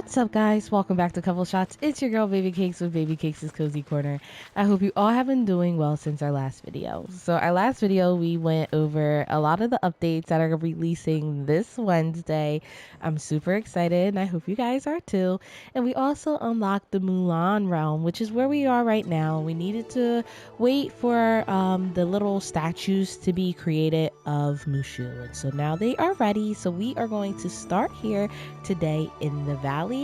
What's up, guys? Welcome back to Couple Shots. It's your girl Baby Cakes with Baby Cakes' Cozy Corner. I hope you all have been doing well since our last video. So our last video, we went over a lot of the updates that are releasing this Wednesday. I'm super excited and I hope you guys are too. And we also unlocked the Mulan realm, which is where we are right now. We needed to wait for the little statues to be created of Mushu. And so now they are ready. So we are going to start here today in the valley,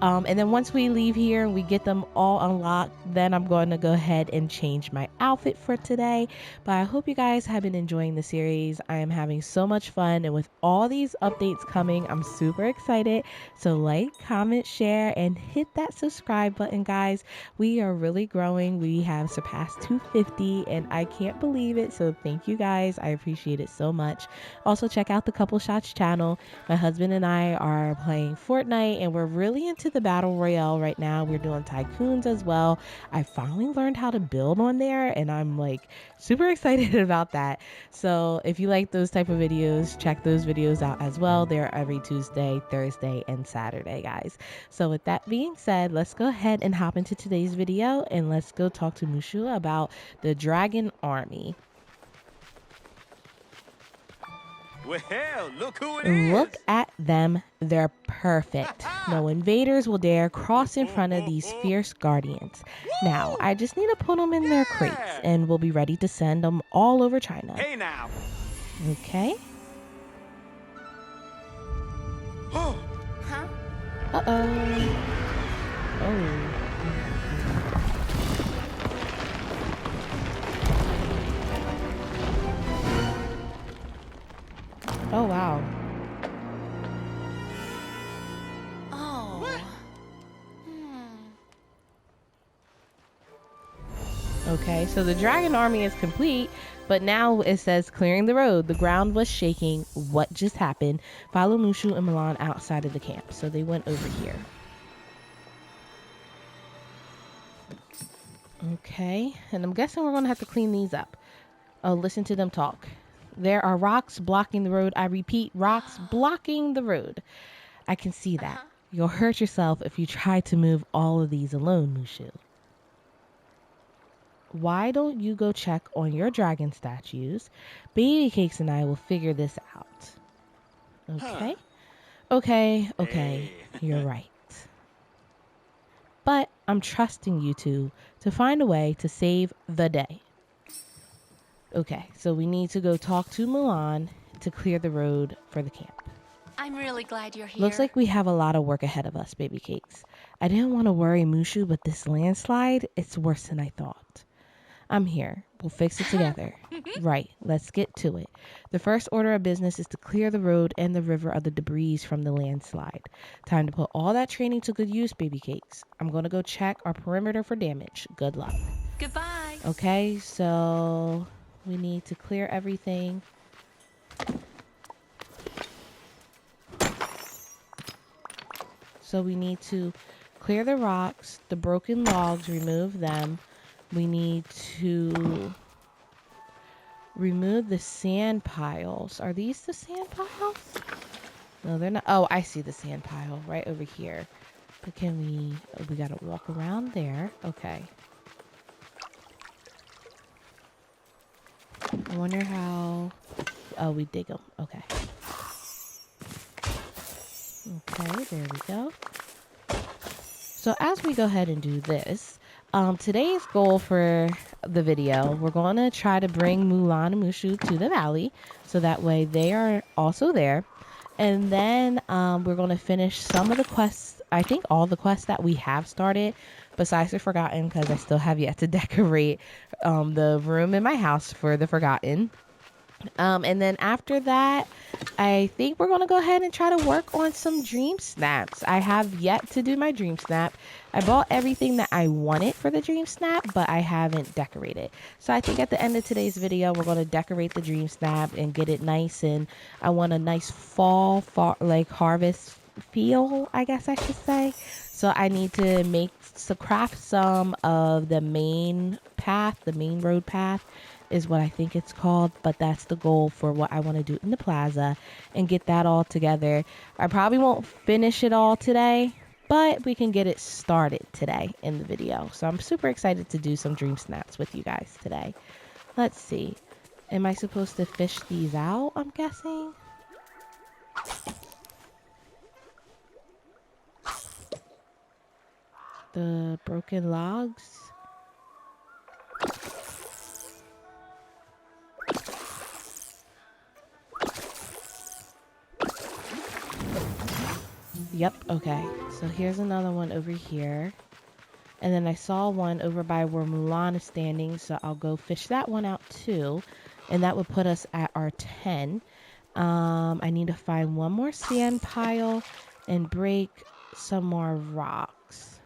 and then once we leave here and we get them all unlocked, then I'm going to go ahead and change my outfit for today. But I hope you guys have been enjoying the series. I am having so much fun, and with all these updates coming, I'm super excited. So like, comment, share, and hit that subscribe button, guys. We are really growing. We have surpassed 250 and I can't believe it. So thank you guys, I appreciate it so much. Also check out the Couple Shots channel. My husband and I are playing Fortnite and we're really into the battle royale right now. We're doing tycoons as well. I finally learned how to build on there and I'm like super excited about that. So if you like those type of videos, check those videos out as well. They're every Tuesday, Thursday, and Saturday, guys. So with that being said, let's go ahead and hop into today's video and let's go talk to Mushu about the dragon army. Well, look who it is! Look at them, they're perfect. No invaders will dare cross in front of these fierce guardians. Now, I just need to put them in their crates and we'll be ready to send them all over China. Hey now! Okay. Huh? Uh-oh. Oh. Oh, wow. Oh. Okay, so the dragon army is complete, but now it says clearing the road. The ground was shaking. What just happened? Follow Mushu and Mulan outside of the camp. So they went over here. Okay, and I'm guessing we're going to have to clean these up. Oh, listen to them talk. There are rocks blocking the road. I repeat, rocks blocking the road. I can see that. You'll hurt yourself if you try to move all of these alone, Mushu. Why don't you go check on your dragon statues? Baby Cakes and I will figure this out. Okay? Okay. Hey. You're right. But I'm trusting you two to find a way to save the day. Okay, so we need to go talk to Mulan to clear the road for the camp. I'm really glad you're here. Looks like we have a lot of work ahead of us, Baby Cakes. I didn't want to worry Mushu, but this landslide, it's worse than I thought. I'm here. We'll fix it together. Right, let's get to it. The first order of business is to clear the road and the river of the debris from the landslide. Time to put all that training to good use, Baby Cakes. I'm going to go check our perimeter for damage. Good luck. Goodbye. Okay, so we need to clear everything. So we need to clear the rocks, the broken logs, remove them. We need to remove the sand piles. Are these the sand piles? No, they're not. Oh, I see the sand pile right over here. But can we gotta walk around there. Okay. I wonder how, oh, we dig them. Okay. Okay, there we go. So as we go ahead and do this, today's goal for the video, we're going to try to bring Mulan and Mushu to the valley. So that way they are also there. And then we're going to finish some of the quests. I think all the quests that we have started, besides the Forgotten, because I still have yet to decorate the room in my house for the Forgotten. And then after that, I think we're going to go ahead and try to work on some dream snaps. I have yet to do my dream snap. I bought everything that I wanted for the dream snap, but I haven't decorated. So I think at the end of today's video, we're going to decorate the dream snap and get it nice. And I want a nice fall like harvest feel, I guess I should say. So I need to craft some of the main path, the main road path, is what I think it's called, but that's the goal for what I want to do in the plaza and get that all together. I probably won't finish it all today, but we can get it started today in the video. So I'm super excited to do some dream snaps with you guys today. Let's see. Am I supposed to fish these out, I'm guessing? The broken logs. Yep, okay. So here's another one over here. And then I saw one over by where Mulan is standing, so I'll go fish that one out too. And that would put us at our 10. I need to find one more sand pile and break some more rocks.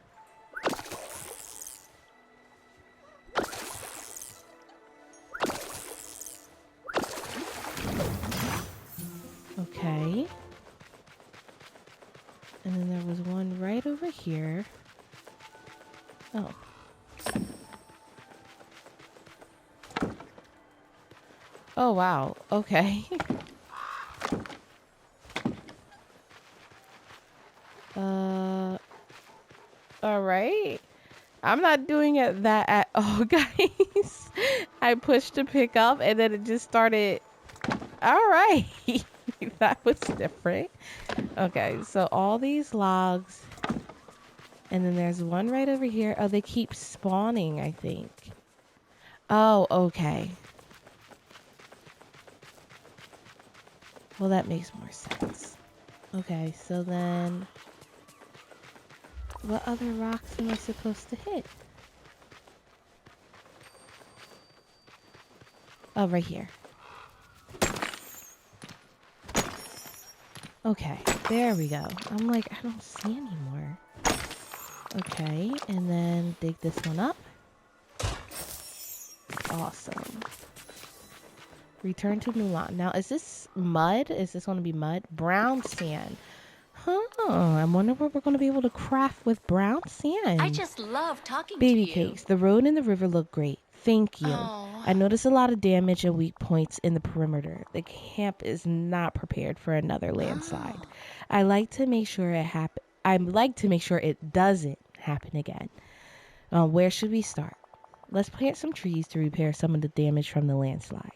Okay. And then there was one right over here. Oh. Oh, wow. Okay. All right. I'm not doing it that at all, guys. I pushed to pick up and then it just started. All right. That was different. Okay, so all these logs. And then there's one right over here. Oh, they keep spawning, I think. Oh, okay. Well, that makes more sense. Okay, so then what other rocks am I supposed to hit? Oh, right here. Okay, there we go. I'm like, I don't see anymore. Okay, and then dig this one up. Awesome. Return to Mulan. Now, is this mud? Is this going to be mud? Brown sand. Huh. I wonder what we're going to be able to craft with brown sand. I just love talking Baby to you. cakes. The road and the river look great. Thank you. Oh. I noticed a lot of damage and weak points in the perimeter. The camp is not prepared for another landslide. I like to make sure it doesn't happen again. Where should we start? Let's plant some trees to repair some of the damage from the landslide.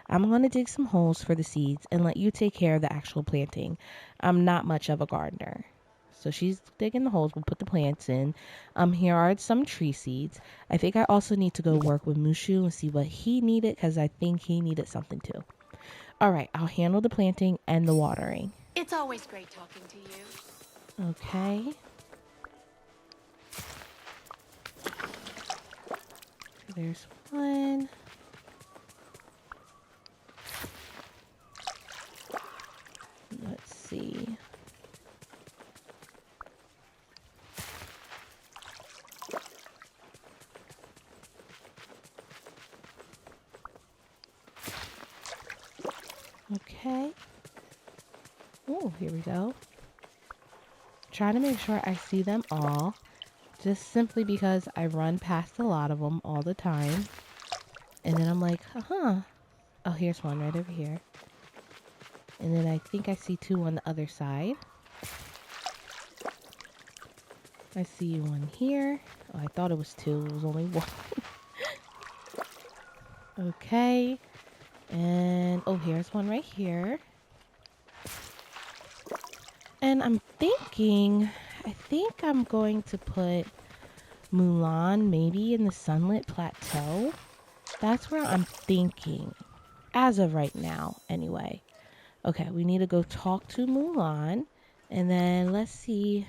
I'm going to dig some holes for the seeds and let you take care of the actual planting. I'm not much of a gardener. So she's digging the holes. We'll put the plants in. Here are some tree seeds. I think I also need to go work with Mushu and see what he needed because I think he needed something too. All right, I'll handle the planting and the watering. It's always great talking to you. Okay. There's one. Let's see. Okay. Oh, here we go. Trying to make sure I see them all. Just simply because I run past a lot of them all the time. And then I'm like, huh. Oh, here's one right over here. And then I think I see two on the other side. I see one here. Oh, I thought it was two. It was only one. Okay. And, oh, here's one right here. And I'm thinking, I think I'm going to put Mulan maybe in the sunlit plateau. That's where I'm thinking. As of right now, anyway. Okay, we need to go talk to Mulan. And then let's see.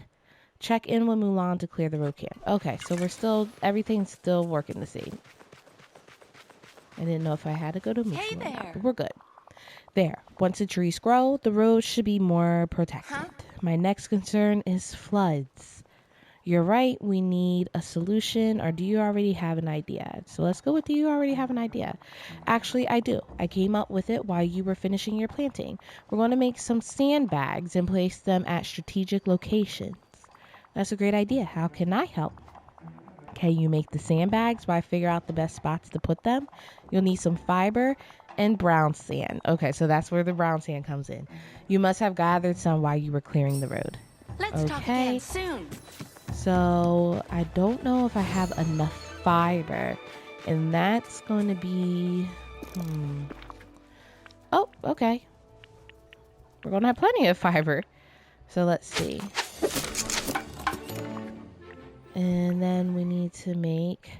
Check in with Mulan to clear the road camp. Okay, so everything's still working the same. I didn't know if I had to go to Mushu Hey or not, there. but we're good. There. Once the trees grow, the road should be more protected. Huh? My next concern is floods. You're right, we need a solution, or do you already have an idea? So let's go with do you already have an idea? Actually, I do. I came up with it while you were finishing your planting. We're going to make some sandbags and place them at strategic locations. That's a great idea. How can I help? Can you make the sandbags while I figure out the best spots to put them? You'll need some fiber and brown sand. Okay, so that's where the brown sand comes in. You must have gathered some while you were clearing the road. Let's talk Okay. again soon. So I don't know if I have enough fiber, and that's going to be, Oh, okay. We're going to have plenty of fiber. So let's see. And then we need to make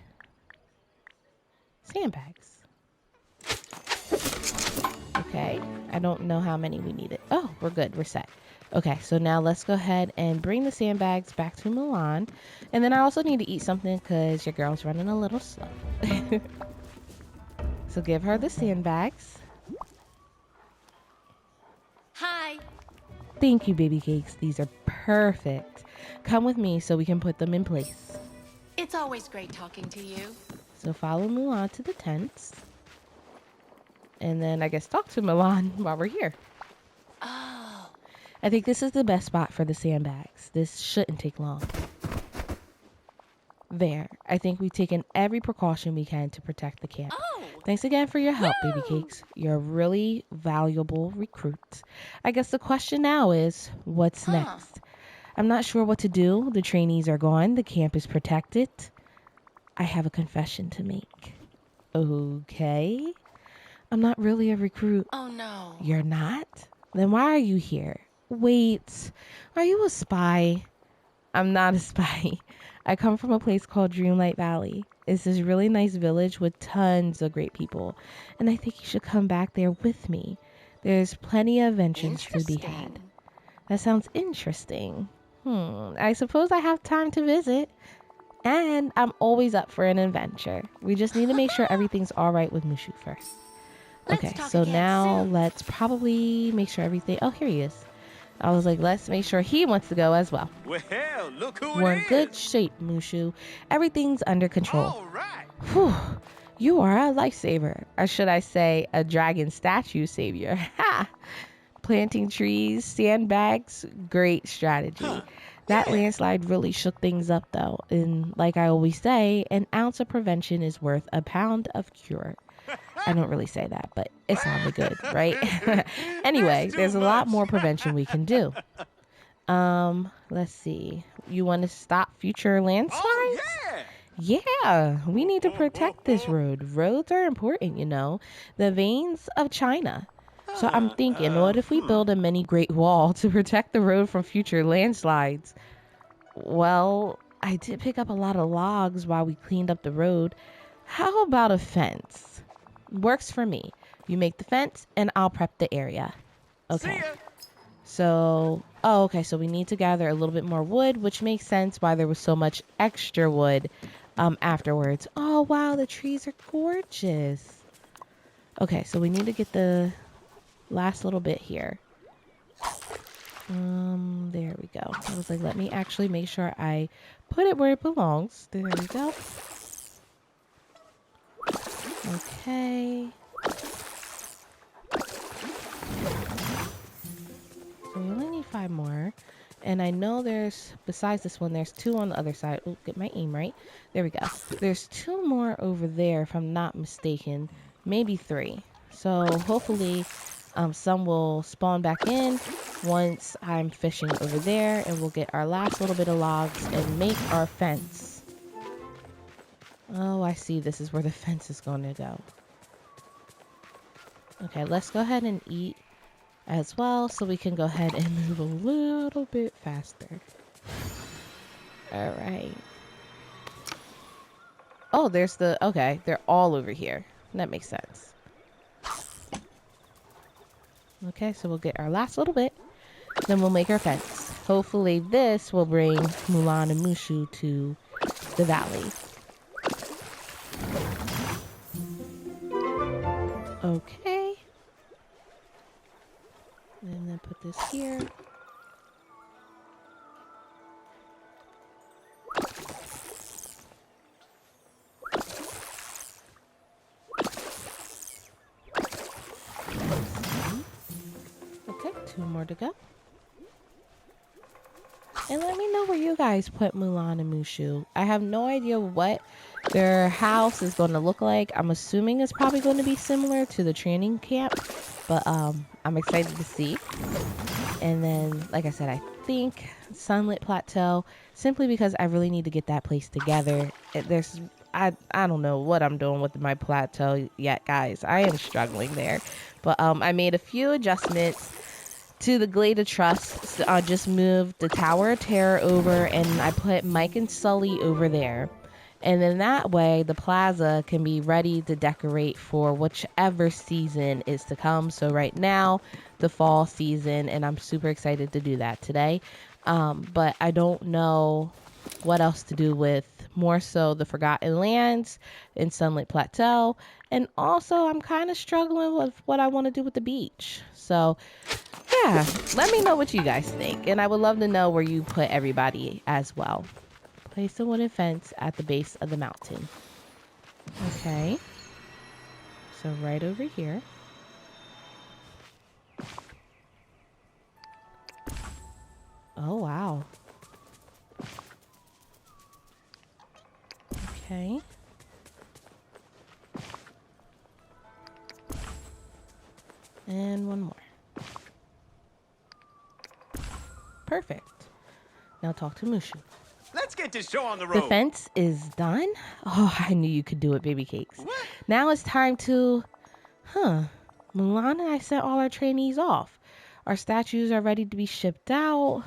sandbags. Okay. I don't know how many we needed. Oh, we're good. We're set. Okay, so now let's go ahead and bring the sandbags back to Mulan. And then I also need to eat something because your girl's running a little slow. So give her the sandbags. Hi. Thank you, baby cakes. These are perfect. Come with me so we can put them in place. It's always great talking to you. So follow Mulan to the tents. And then I guess talk to Mulan while we're here. Oh. I think this is the best spot for the sandbags. This shouldn't take long. There. I think we've taken every precaution we can to protect the camp. Oh. Thanks again for your help, Woo! baby cakes. You're a really valuable recruit. I guess the question now is, what's next? I'm not sure what to do. The trainees are gone. The camp is protected. I have a confession to make. Okay. I'm not really a recruit. Oh no. You're not? Then why are you here? Wait, are you a spy? I'm not a spy. I come from a place called Dreamlight Valley. It's this really nice village with tons of great people. And I think you should come back there with me. There's plenty of adventures to be had. That sounds interesting. I suppose I have time to visit. And I'm always up for an adventure. We just need to make sure everything's all right with Mushu first. Okay, so now let's probably make sure everything... Oh, here he is. I was like, let's make sure he wants to go as well. Well, look who We're it in is. good shape, Mushu. Everything's under control. All right. Whew. You are a lifesaver. Or should I say, a dragon statue savior. Ha! Planting trees, sandbags, great strategy. That landslide really shook things up, though. And like I always say, an ounce of prevention is worth a pound of cure. I don't really say that, but it sounded good, right? Anyway, there's a lot more prevention we can do. Let's see. You want to stop future landslides? Oh, Yeah, we need to protect this road. Roads are important, you know. The veins of China. So I'm thinking, what if we build a mini Great Wall to protect the road from future landslides? Well, I did pick up a lot of logs while we cleaned up the road. How about a fence? Works for me. You make the fence and I'll prep the area. Okay. So, okay, so we need to gather a little bit more wood, which makes sense why there was so much extra wood afterwards. Oh, wow, the trees are gorgeous. Okay, so we need to get the last little bit here. There we go. I was like, let me actually make sure I put it where it belongs. There we go. Okay. So we only need 5 more. And I know there's, besides this one, there's 2 on the other side. Oh, get my aim right. There we go. There's 2 more over there, if I'm not mistaken. Maybe 3. So hopefully some will spawn back in once I'm fishing over there. And we'll get our last little bit of logs and make our fence. Oh, I see. This is where the fence is going to go. Okay, let's go ahead and eat as well so we can go ahead and move a little bit faster. All right. Oh, there's the... Okay, they're all over here. That makes sense. Okay, so we'll get our last little bit. Then we'll make our fence. Hopefully this will bring Mulan and Mushu to the valley. Okay. And then put this here. Okay, 2 more to go. And let me know where you guys put Mulan and Mushu. I have no idea what their house is going to look like. I'm assuming it's probably going to be similar to the training camp. But I'm excited to see. And then, like I said, I think Sunlit Plateau, simply because I really need to get that place together. I don't know what I'm doing with my plateau yet, guys. I am struggling there. But I made a few adjustments to the Glade of Trust. So I just moved the Tower of Terror over, and I put Mike and Sully over there. And then that way, the plaza can be ready to decorate for whichever season is to come. So right now, the fall season, and I'm super excited to do that today. But I don't know what else to do with more so the Forgotten Lands in Sunlit Plateau. And also, I'm kind of struggling with what I want to do with the beach. So yeah, let me know what you guys think. And I would love to know where you put everybody as well. Place a wooden fence at the base of the mountain. Okay. So right over here. Oh, wow. Okay. And one more. Perfect. Now talk to Mushu. Let's get this show on the road. The fence is done? Oh, I knew you could do it, BabyCakes. What? Now it's time to... Mulan and I sent all our trainees off. Our statues are ready to be shipped out.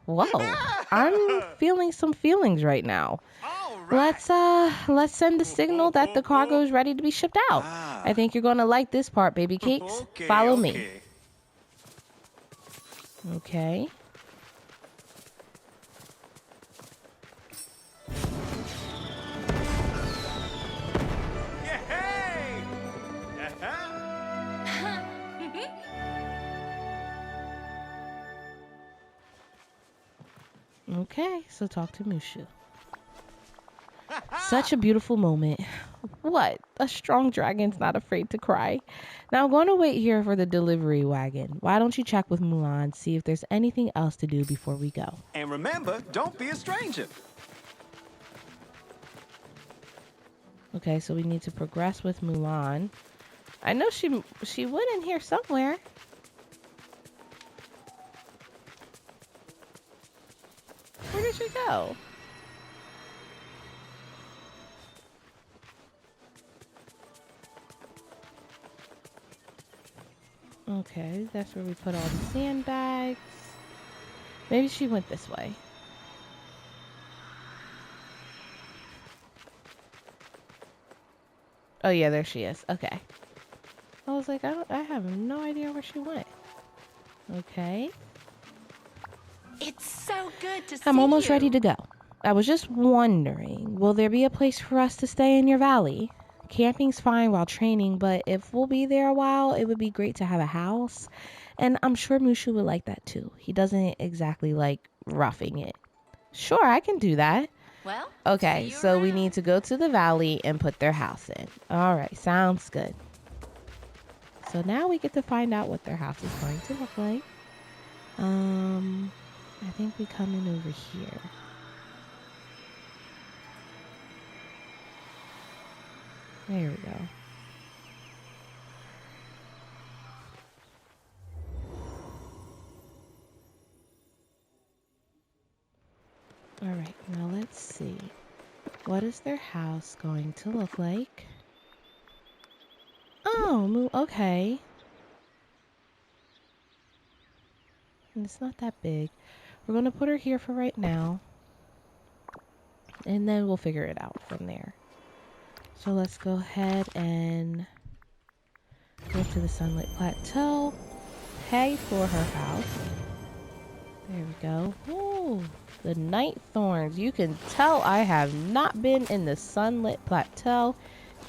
Whoa. I'm feeling some feelings right now. All right. Let's send the signal that the cargo is ready to be shipped out. Ah. I think you're going to like this part, BabyCakes. Okay, Follow okay. me. Okay. Yay! Uh-huh. Okay, so talk to Mushu. Such a beautiful moment. What? A strong dragon's not afraid to cry. Now I'm going to wait here for the delivery wagon. Why don't you check with Mulan, see if there's anything else to do before we go. And remember, don't be a stranger. Okay, so we need to progress with Mulan. I know she went in here somewhere. Where did she go? Okay, that's where we put all the sandbags. Maybe she went this way. Oh yeah, there she is. Okay. I was like, I have no idea where she went. Okay. It's so good to see I'm almost you. ready to go. I was just wondering, will there be a place for us to stay in your valley? Camping's fine while training, but if we'll be there a while, it would be great to have a house. And I'm sure Mushu would like that too. He doesn't exactly like roughing it. Sure, I can do that. Well, Okay, see you so we around. need to go to the valley and put their house in. All right, sounds good. So now we get to find out what their house is going to look like. I think we come in over here. There we go. All right, now let's see. What is their house going to look like? Oh, okay. And it's not that big. We're going to put her here for right now. And then we'll figure it out from there. So let's go ahead and go to the Sunlit Plateau. Pay for her house. There we go. Ooh, the Night Thorns. You can tell I have not been in the Sunlit Plateau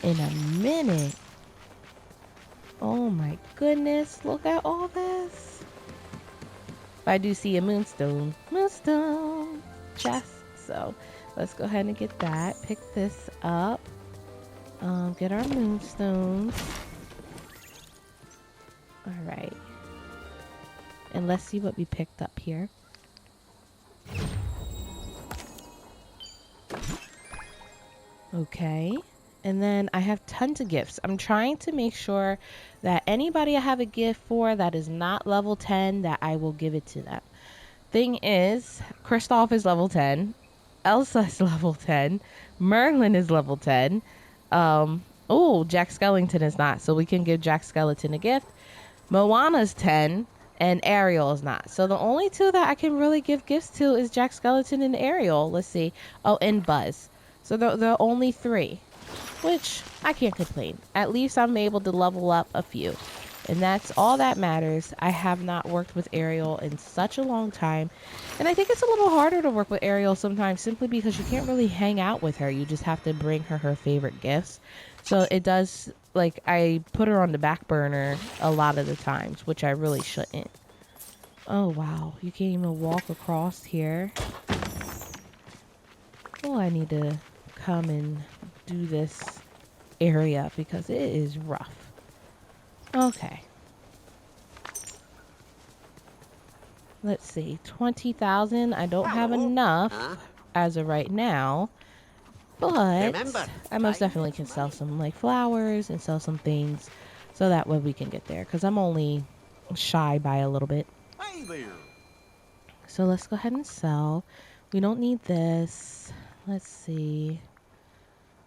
in a minute. Oh my goodness, look at all this. I do see a moonstone. Moonstone chest. So let's go ahead and get that. Pick this up. Get our moonstones. Alright. And let's see what we picked up here. Okay. And then I have tons of gifts. I'm trying to make sure that anybody I have a gift for that is not level 10, that I will give it to them. thing is, Kristoff is level 10. Elsa is level 10. Merlin is level 10. Oh, Jack Skellington is not, so we can give Jack Skellington a gift. Moana's 10, and Ariel is not. So the only two that I can really give gifts to is Jack Skellington and Ariel. Let's see. Oh, and Buzz. So there are only 3, which I can't complain. At least I'm able to level up a few. And that's all that matters. I have not worked with Ariel in such a long time. And I think it's a little harder to work with Ariel sometimes simply because you can't really hang out with her. You just have to bring her favorite gifts. So it does, like, I put her on the back burner a lot of the times, which I really shouldn't. Oh, wow. You can't even walk across here. Oh, I need to come and do this area because it is rough. Okay. Let's see. 20,000. I don't have enough as of right now. But I most definitely can sell some like flowers and sell some things so that way we can get there. Because I'm only shy by a little bit. Hey there. So let's go ahead and sell. We don't need this. Let's see.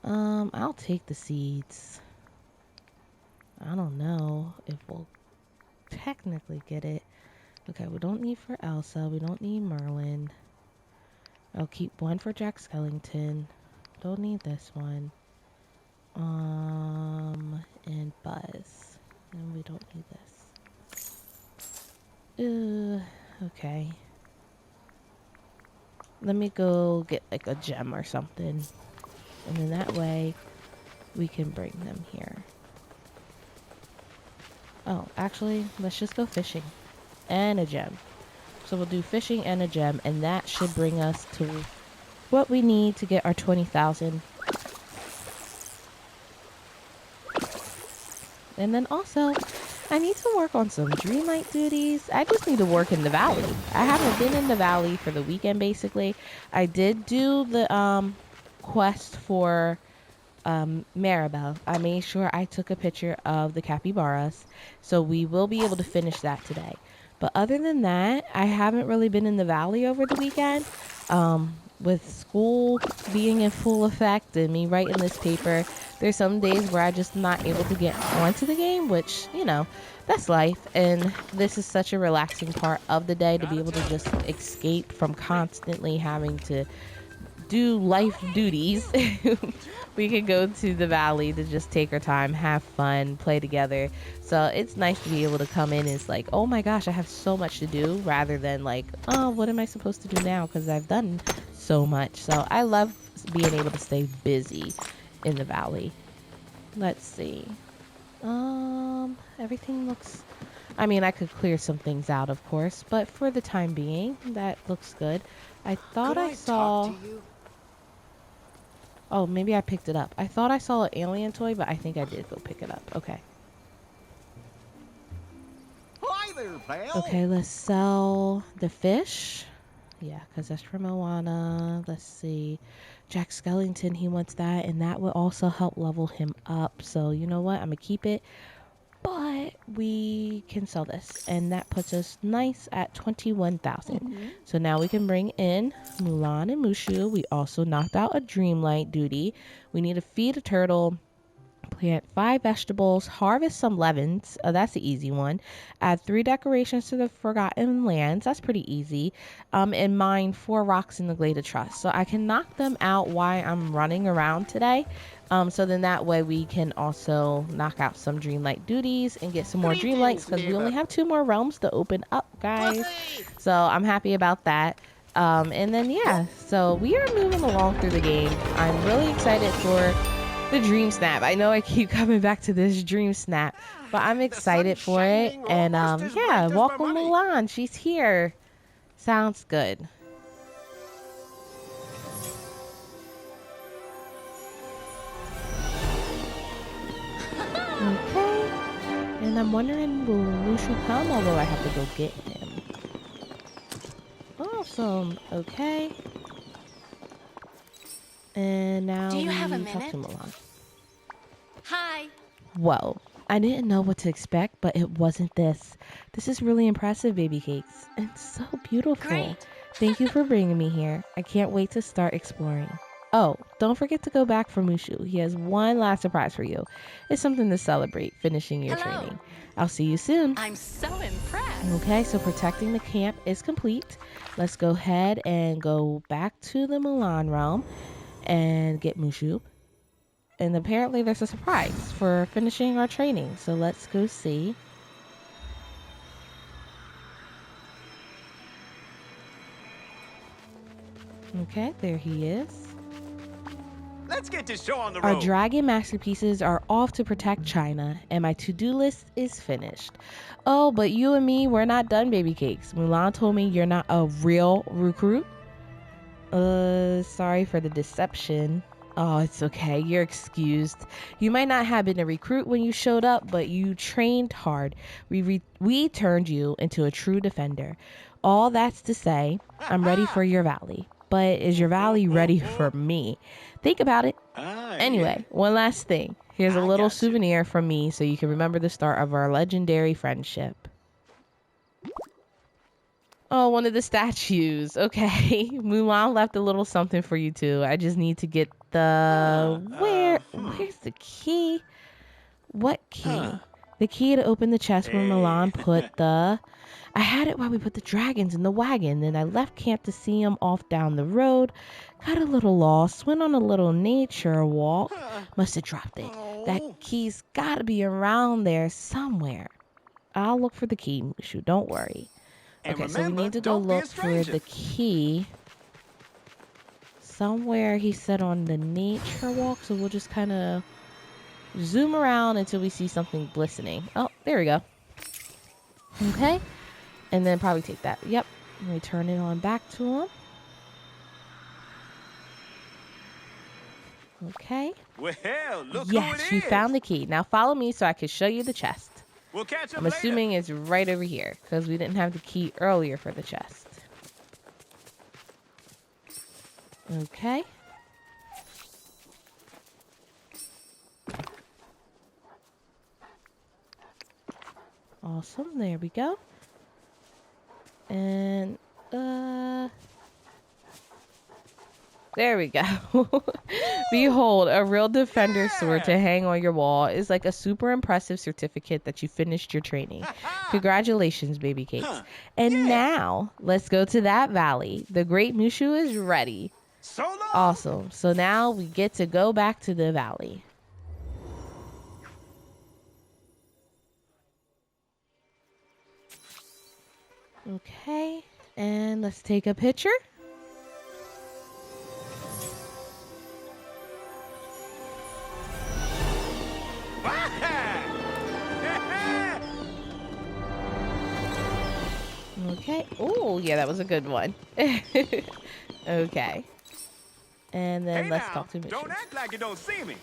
I'll take the seeds. I don't know if we'll technically get it. Okay, we don't need for Elsa. We don't need Merlin. I'll keep one for Jack Skellington. Don't need this one. And Buzz. And we don't need this. Okay. Let me go get like a gem or something. And then that way we can bring them here. Oh, actually, let's just go fishing. And a gem. So we'll do fishing and a gem, and that should bring us to what we need to get our 20,000. And then also, I need to work on some Dreamlight duties. I just need to work in the valley. I haven't been in the valley for the weekend, basically. I did do the quest for Mirabel. I made sure I took a picture of the capybaras, so we will be able to finish that today. But other than that, I haven't really been in the valley over the weekend. With school being in full effect and me writing this paper, there's some days where I just not able to get onto the game, which, you know, that's life. And this is such a relaxing part of the day to be able to just escape from constantly having to do life duties. We can go to the valley to just take our time, have fun, play together. So it's nice to be able to come in and it's like, oh my gosh, I have so much to do, rather than like, oh, what am I supposed to do now? Because I've done so much. So I love being able to stay busy in the valley. Let's see. Everything looks, I mean, I could clear some things out, of course, but for the time being, that looks good. I thought I saw... Oh, maybe I picked it up. I thought I saw an alien toy, but I think I did go pick it up. Okay. Hi there, pal. Okay, let's sell the fish. Yeah, because that's from Moana. Let's see. Jack Skellington, he wants that, and that will also help level him up. So, you know what? I'm going to keep it. But we can sell this, and that puts us nice at 21,000. So now we can bring in Mulan and Mushu. We also knocked out a Dreamlight duty. We need to feed a turtle, plant 5 vegetables, harvest some lemons. That's the easy one. Add 3 decorations to the Forgotten Lands. That's pretty easy. And mine 4 rocks in the Glade of Trust. So I can knock them out while I'm running around today. So then that way we can also knock out some Dreamlight duties and get some more Dreamlights, because we only have 2 more realms to open up, guys. So I'm happy about that. And then, yeah, so we are moving along through the game. I'm really excited for the DreamSnap. I know I keep coming back to this DreamSnap, but I'm excited for it. And yeah, welcome Mulan. She's here. Sounds good. Okay. And I'm wondering, will Mushu come? Although I have to go get him. Awesome. Okay. And now Do you have a we talk to minute? Mulan. Hi. Whoa. I didn't know what to expect, but it wasn't this. This is really impressive, Baby Cakes. And so beautiful. Great. Thank you for bringing me here. I can't wait to start exploring. Oh, don't forget to go back for Mushu. He has one last surprise for you. It's something to celebrate finishing your Hello. training. I'll see you soon. I'm so impressed. Okay, so protecting the camp is complete. Let's go ahead and go back to the Mulan realm and get Mushu. And apparently there's a surprise for finishing our training. So let's go see. Okay, there he is. Let's get this show on the Our road. dragon masterpieces are off to protect China, and my to-do list is finished. Oh, but you and me, we're not done, Baby Cakes. Mulan told me you're not a real recruit. Sorry for the deception. Oh, it's okay. You're excused. You might not have been a recruit when you showed up, but you trained hard. We turned you into a true defender. All that's to say, I'm ready for your valley. But is your valley ready for me? Think about it. Anyway, one last thing. Here's a I little got you. souvenir from me so you can remember the start of our legendary friendship. Oh, one of the statues. Okay. Mulan left a little something for you too. I just need to get the... Where's the key? What key? The key to open the chest where Mulan put the... I had it while we put the dragons in the wagon. Then I left camp to see them off down the road. Got a little lost. Went on a little nature walk. Must have dropped it. That key's got to be around there somewhere. I'll look for the key, Mushu. Don't worry. And Okay, so we remember, need to go don't be a look for stranger. the key. Somewhere he said on the nature walk. So we'll just kind of zoom around until we see something glistening. Oh, there we go. Okay. And then probably take that. Yep. Let me turn it on back to him. Okay. Well, look Yes, who you it is. found the key. Now follow me so I can show you the chest. We'll catch up I'm later. assuming it's right over here because we didn't have the key earlier for the chest. Okay. Awesome. There we go. And there we go. Behold, a real defender sword to hang on your wall is like a super impressive certificate that you finished your training. Congratulations, Baby Cakes. And now, let's go to that valley. The great Mushu is ready. So long. Awesome. So now we get to go back to the valley. Okay, and let's take a picture. Okay. Oh, yeah, that was a good one. Okay. And then Hey let's now, talk to don't Mushu. act like you don't see me.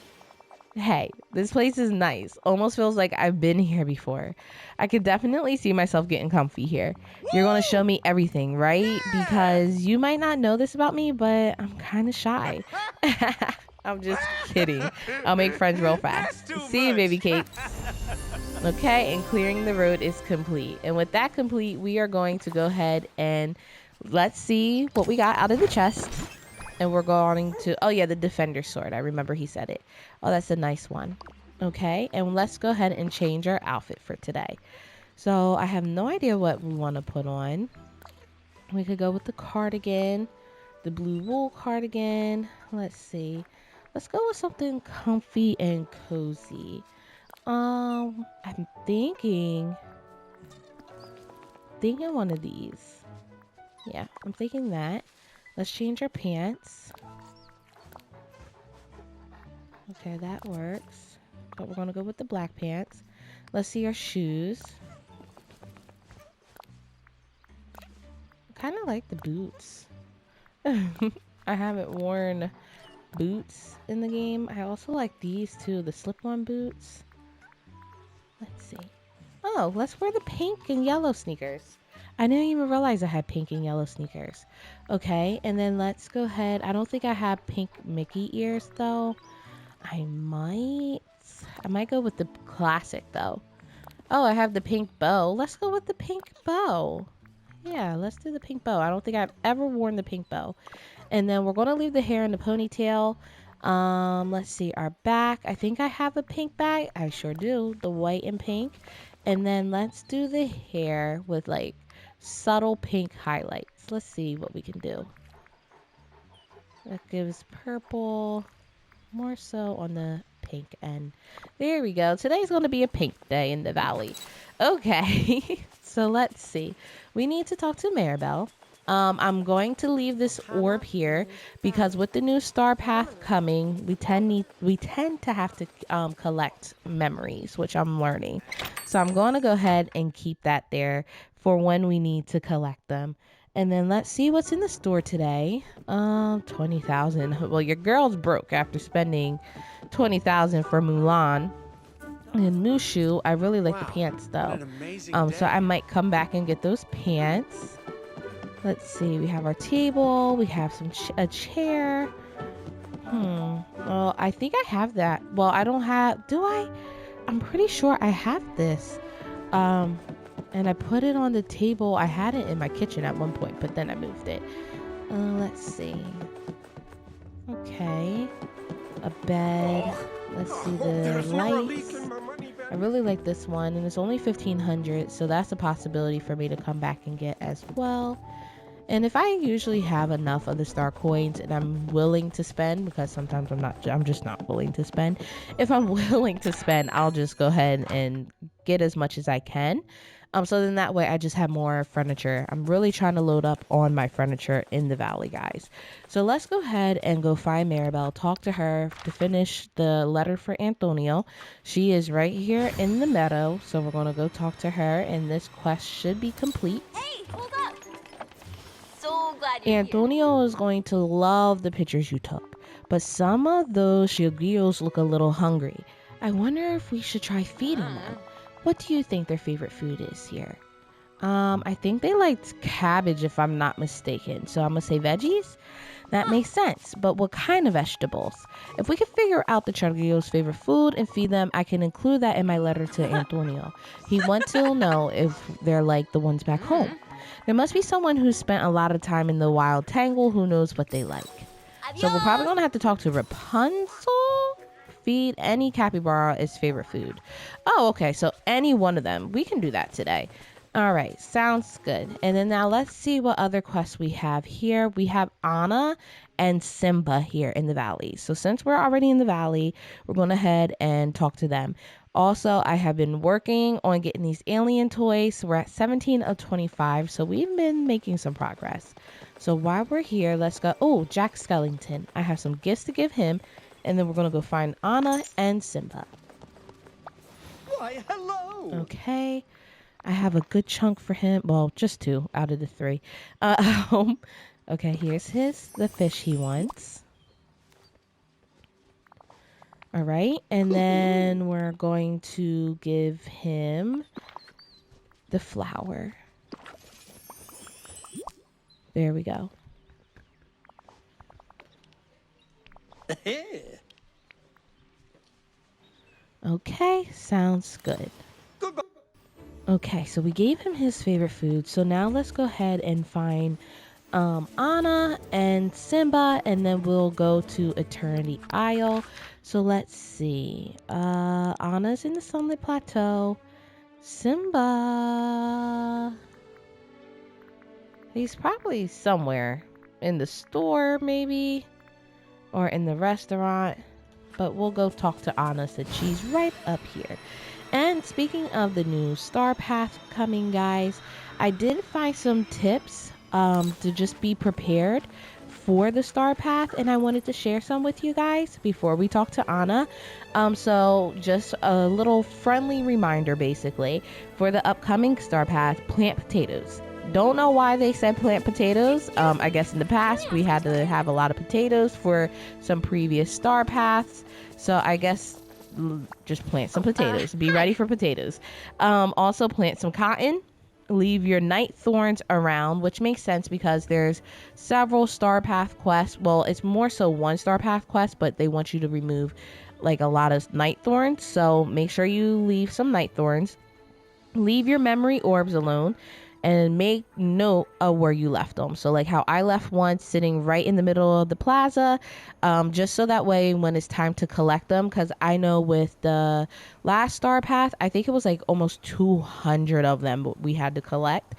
Hey, this place is nice. Almost feels like I've been here before. I could definitely see myself getting comfy here. You're going to show me everything, right? Because you might not know this about me, but I'm kind of shy. I'm just kidding. I'll make friends real fast. That's too See you, much. Baby Cakes. Okay, and clearing the road is complete. And with that complete, we are going to go ahead and let's see what we got out of the chest. And we're going to, oh yeah, the defender sword. I remember he said it. Oh, that's a nice one. Okay, and let's go ahead and change our outfit for today. So I have no idea what we want to put on. We could go with the cardigan, the blue wool cardigan. Let's see. Let's go with something comfy and cozy. I'm thinking one of these. Yeah, I'm thinking that. Let's change our pants. Okay, that works. But we're gonna go with the black pants. Let's see our shoes. I kind of like the boots. I haven't worn boots in the game. I also like these too, the slip-on boots. Let's see. Oh, let's wear the pink and yellow sneakers. I didn't even realize I had pink and yellow sneakers. Okay, and then let's go ahead. I don't think I have pink Mickey ears though. I might. I might go with the classic though. Oh, I have the pink bow. Let's go with the pink bow. Yeah, let's do the pink bow. I don't think I've ever worn the pink bow. And then we're going to leave the hair in the ponytail. Let's see, our back. I think I have a pink bag. I sure do. The white and pink. And then let's do the hair with like subtle pink highlights. Let's see what we can do. That gives purple, more so on the pink end. There we go. Today's going to be a pink day in the valley. Okay, so let's see. We need to talk to Mirabel. I'm going to leave this orb here because with the new star path coming, we tend to have to collect memories, which I'm learning. So I'm going to go ahead and keep that there for when we need to collect them. And then let's see what's in the store today. 20,000. Well, your girl's broke after spending 20,000 for Mulan. And Mushu, I really like the pants though. So I might come back and get those pants. Let's see. We have our table. We have a chair. Well, I think I have that. Well, I don't have. Do I? I'm pretty sure I have this. And I put it on the table. I had it in my kitchen at one point, but then I moved it. Let's see. Okay. A bed. Let's see the lights. I really like this one, and it's only 1,500, so that's a possibility for me to come back and get as well. And if I usually have enough of the star coins and I'm willing to spend, because sometimes I'm just not willing to spend. If I'm willing to spend, I'll just go ahead and get as much as I can. So then that way I just have more furniture. I'm really trying to load up on my furniture in the valley, guys. So let's go ahead and go find Mirabel, talk to her to finish the letter for Antonio. She is right here in the meadow. So we're going to go talk to her and this quest should be complete. Hey, hold up. So glad you're Antonio is going to love the pictures you took. But some of those chiquillos look a little hungry. I wonder if we should try feeding them. What do you think their favorite food is here? I think they liked cabbage if I'm not mistaken. So I'm going to say veggies. That makes sense. But what kind of vegetables? If we can figure out the Chargillo's favorite food and feed them, I can include that in my letter to Antonio. He wants to know if they're like the ones back home. There must be someone who spent a lot of time in the wild tangle who knows what they like. So we're probably going to have to talk to Rapunzel. Feed any capybara its favorite food. Oh, okay. So any one of them. We can do that today. All right. Sounds good. And then now let's see what other quests we have here. We have Anna and Simba here in the valley. So since we're already in the valley, we're going to head and talk to them. Also, I have been working on getting these alien toys. We're at 17 of 25. So we've been making some progress. So while we're here, let's go. Oh, Jack Skellington. I have some gifts to give him. And then we're going to go find Anna and Simba. Why, hello. Okay. I have a good chunk for him. Well, just 2 out of the 3. Okay, here's the fish he wants. All right. And then we're going to give him the flower. There we go. Okay, sounds good. Goodbye. Okay, so we gave him his favorite food. So now let's go ahead and find Anna and Simba, and then we'll go to Eternity Isle. So let's see. Anna's in the Sunlit Plateau. Simba. He's probably somewhere in the store, maybe. Or in the restaurant, but we'll go talk to Anna since she's right up here. And speaking of the new star path coming, guys, I did find some tips to just be prepared for the star path, and I wanted to share some with you guys before we talk to Anna. So just a little friendly reminder, basically, for the upcoming star path: plant potatoes. Don't know why they said plant potatoes. I guess in the past we had to have a lot of potatoes for some previous star paths. So I guess just plant some potatoes. Be ready for potatoes. Also plant some cotton. Leave your night thorns around, which makes sense because there's several star path quests. Well, it's more so one star path quest, but they want you to remove like a lot of night thorns. So make sure you leave some night thorns. Leave your memory orbs alone and make note of where you left them. So like how I left one sitting right in the middle of the plaza, just so that way when it's time to collect them, because I know with the last star path, I think it was like almost 200 of them we had to collect.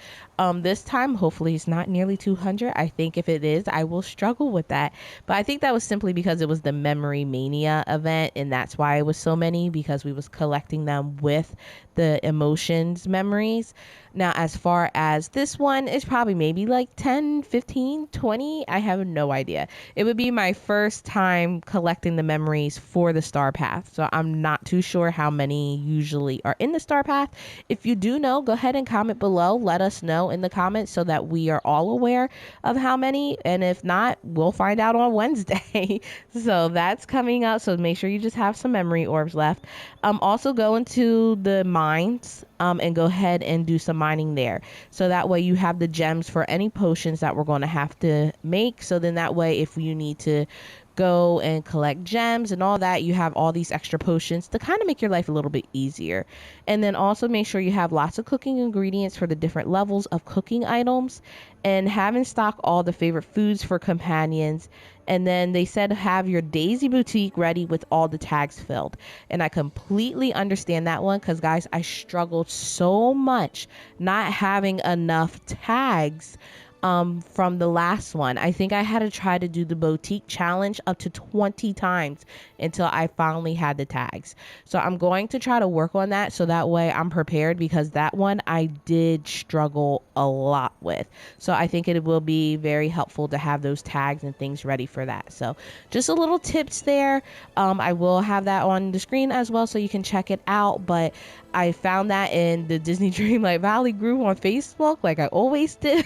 This time, hopefully it's not nearly 200. I think if it is, I will struggle with that. But I think that was simply because it was the Memory Mania event, and that's why it was so many, because we was collecting them with the emotions memories. Now, as far as this one, it's probably maybe like 10, 15, 20. I have no idea. It would be my first time collecting the memories for the star path. So I'm not too sure how many usually are in the star path. If you do know, go ahead and comment below. Let us know in the comments so that we are all aware of how many. And if not, we'll find out on Wednesday. So that's coming up. So make sure you just have some memory orbs left. Also go into the mines and go ahead and do some mining there. So that way you have the gems for any potions that we're going to have to make. So then that way, if you need to go and collect gems and all that, you have all these extra potions to kind of make your life a little bit easier. And then also make sure you have lots of cooking ingredients for the different levels of cooking items, and have in stock all the favorite foods for companions. And then they said have your Daisy Boutique ready with all the tags filled. And I completely understand that one, because guys, I struggled so much not having enough tags from the last one. I think I had to try to do the boutique challenge up to 20 times until I finally had the tags. So I'm going to try to work on that so that way I'm prepared, because that one I did struggle a lot with. So I think it will be very helpful to have those tags and things ready for that. So just a little tips there. I will have that on the screen as well so you can check it out. But I found that in the Disney Dreamlight Valley group on Facebook, like I always do.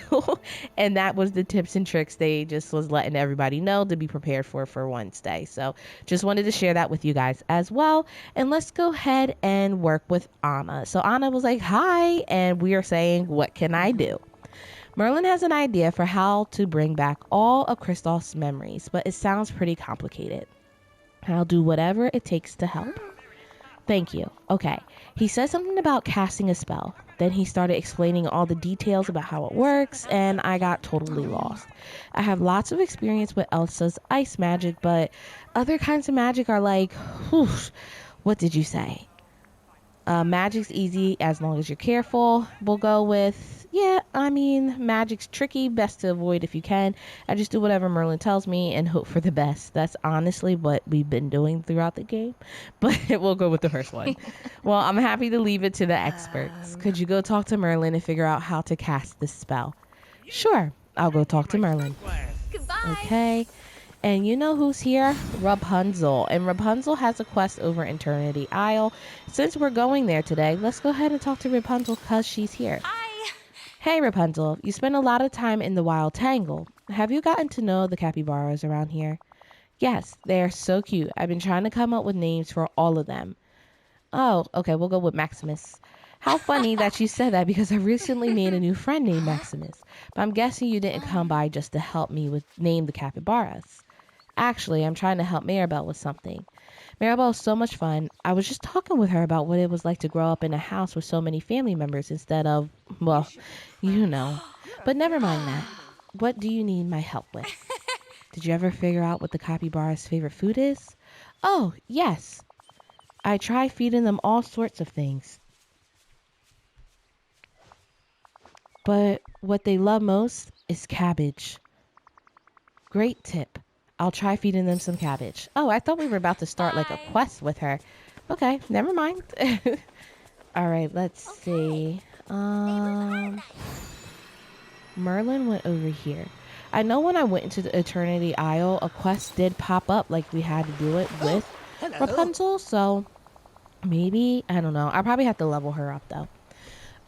And that was the tips and tricks they just was letting everybody know to be prepared for Wednesday. So just wanted to share that with you guys as well. And let's go ahead and work with Anna. So Anna was like, hi, and we are saying, what can I do? Merlin has an idea for how to bring back all of Kristoff's memories, but it sounds pretty complicated. I'll do whatever it takes to help. Thank you. Okay. He said something about casting a spell. Then he started explaining all the details about how it works, and I got totally lost. I have lots of experience with Elsa's ice magic, but other kinds of magic are like, whew, what did you say? Magic's easy as long as you're careful. We'll go with, yeah, I mean, magic's tricky, best to avoid if you can. I just do whatever Merlin tells me and hope for the best. That's honestly what we've been doing throughout the game, but we'll go with the first one. Well, I'm happy to leave it to the experts. Could you go talk to Merlin and figure out how to cast this spell? Sure, I'll go talk to Merlin. Goodbye. Okay. And you know who's here? Rapunzel. And Rapunzel has a quest over Eternity Isle. Since we're going there today, let's go ahead and talk to Rapunzel because she's here. Hi. Hey Rapunzel, you spend a lot of time in the Wild Tangle. Have you gotten to know the capybaras around here? Yes, they are so cute. I've been trying to come up with names for all of them. Oh, okay, we'll go with Maximus. How funny that you said that, because I recently made a new friend named Maximus. But I'm guessing you didn't come by just to help me with name the capybaras. Actually, I'm trying to help Mirabel with something. Mirabel is so much fun. I was just talking with her about what it was like to grow up in a house with so many family members instead of, well, you know. But never mind that. What do you need my help with? Did you ever figure out what the capybara's favorite food is? Oh, yes. I try feeding them all sorts of things. But what they love most is cabbage. Great tip. I'll try feeding them some cabbage. Oh, I thought we were about to start like a quest with her. Okay, never mind. All right, let's see. Merlin went over here. I know when I went into the Eternity Isle, a quest did pop up, like we had to do it with Rapunzel. So maybe, I don't know. I probably have to level her up though.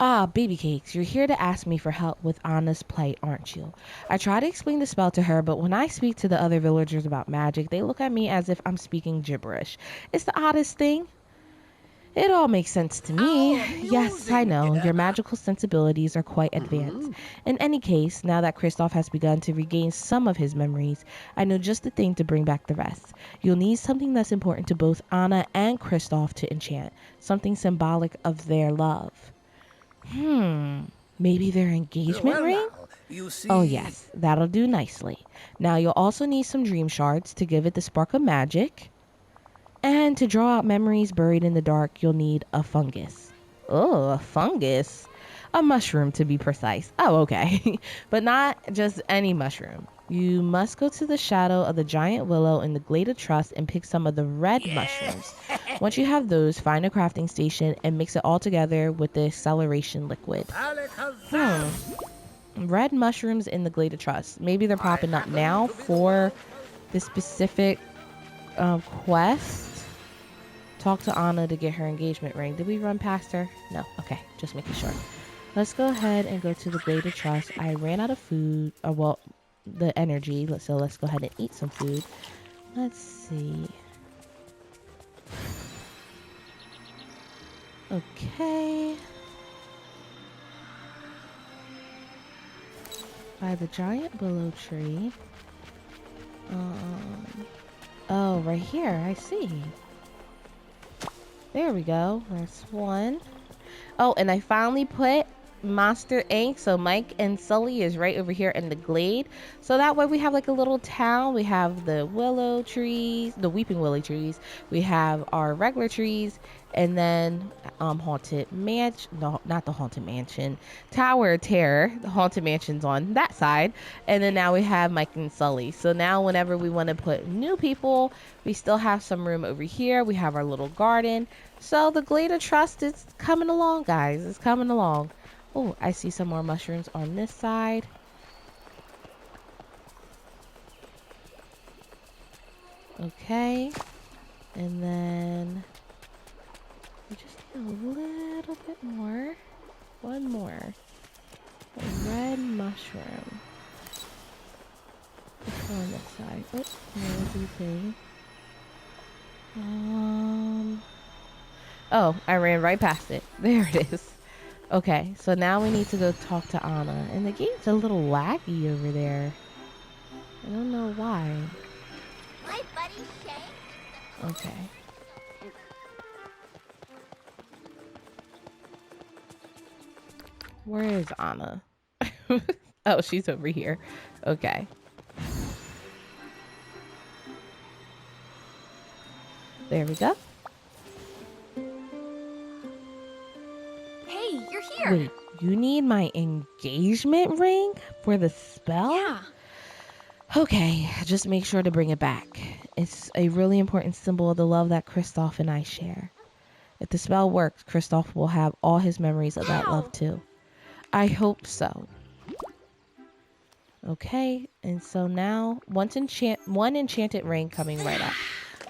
Ah, BabyCakes, you're here to ask me for help with Anna's plight, aren't you? I try to explain the spell to her, but when I speak to the other villagers about magic, they look at me as if I'm speaking gibberish. It's the oddest thing. It all makes sense to me. Oh, Yes, I amusing. know. Your magical sensibilities are quite advanced. In any case, now that Kristoff has begun to regain some of his memories, I know just the thing to bring back the rest. You'll need something that's important to both Anna and Kristoff to enchant. Something symbolic of their love. Maybe their engagement Well, ring? now, you Oh see... yes, that'll do nicely. Now you'll also need some dream shards to give it the spark of magic. And to draw out memories buried in the dark, you'll need a fungus. Oh, a fungus. A mushroom, to be precise. Oh, okay. But not just any mushroom. You must go to the shadow of the giant willow in the glade of trust and pick some of the red mushrooms. Once you have those, find a crafting station and mix it all together with the acceleration liquid. Red mushrooms in the glade of trust. Maybe they're popping up now for the specific quest. Talk to Anna to get her engagement ring. Did we run past her? No. Okay, just making sure. Let's go ahead and go to the Glade of Trust. I ran out of food, or well, the energy. So let's go ahead and eat some food. Let's see. Okay. By the giant willow tree. Oh, right here. I see. There we go. That's one. Oh, and I finally put Monster Inc. So Mike and Sully is right over here in the glade. So that way we have like a little town. We have the willow trees, the weeping willow trees. We have our regular trees, and then haunted mansion. No, not the haunted mansion. Tower of Terror. The haunted mansion's on that side. And then now we have Mike and Sully. So now whenever we want to put new people, we still have some room over here. We have our little garden. So the Glade of Trust is coming along, guys. It's coming along. Oh, I see some more mushrooms on this side. Okay. And then we just need a little bit more. One more. A red mushroom. Let's go on this side. Oh, noisy thing. Oh, I ran right past it. There it is. Okay, so now we need to go talk to Anna. And the game's a little laggy over there. I don't know why. My buddy Shank. Okay. Where is Anna? Oh, she's over here. Okay. There we go. Hey, you're here. Wait, you need my engagement ring for the spell? Yeah. Okay, just make sure to bring it back. It's a really important symbol of the love that Kristoff and I share. If the spell works, Kristoff will have all his memories of that love too. I hope so. Okay, and so now one enchanted ring coming right up.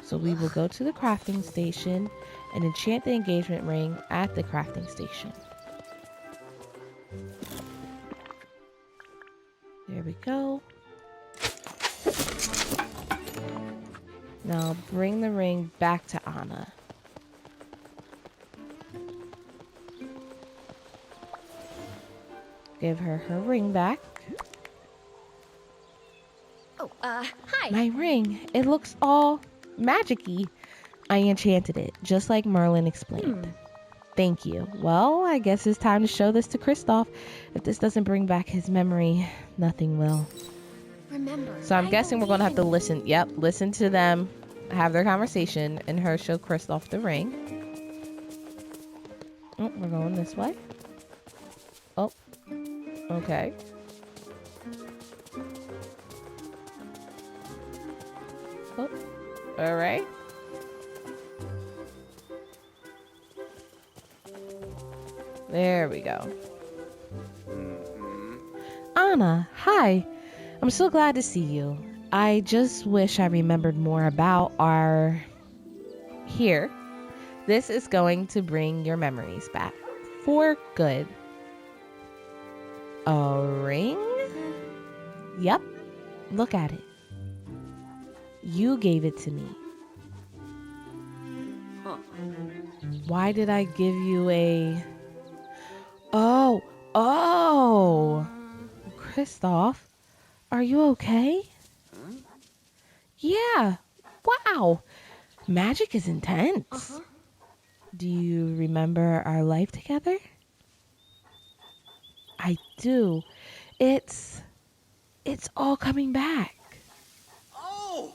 So we will go to the crafting station and enchant the engagement ring at the crafting station. There we go. Now bring the ring back to Anna. Give her her ring back. Oh, hi. My ring. It looks all magic-y. I enchanted it, just like Merlin explained. Thank you. Well, I guess it's time to show this to Kristoff. If this doesn't bring back his memory, nothing will. Remember. So I'm guessing we're going to have to listen. Yep, listen to them have their conversation and her show Kristoff the ring. Oh, we're going this way. Oh, okay. Oh, all right. There we go. Anna, hi. I'm so glad to see you. I just wish I remembered more about our... Here. This is going to bring your memories back. For good. A ring? Yep. Look at it. You gave it to me. Why did I give you a... Oh, oh! Kristoff, are you okay? Yeah. Wow. Magic is intense. Do you remember our life together? I do. It's all coming back. Oh!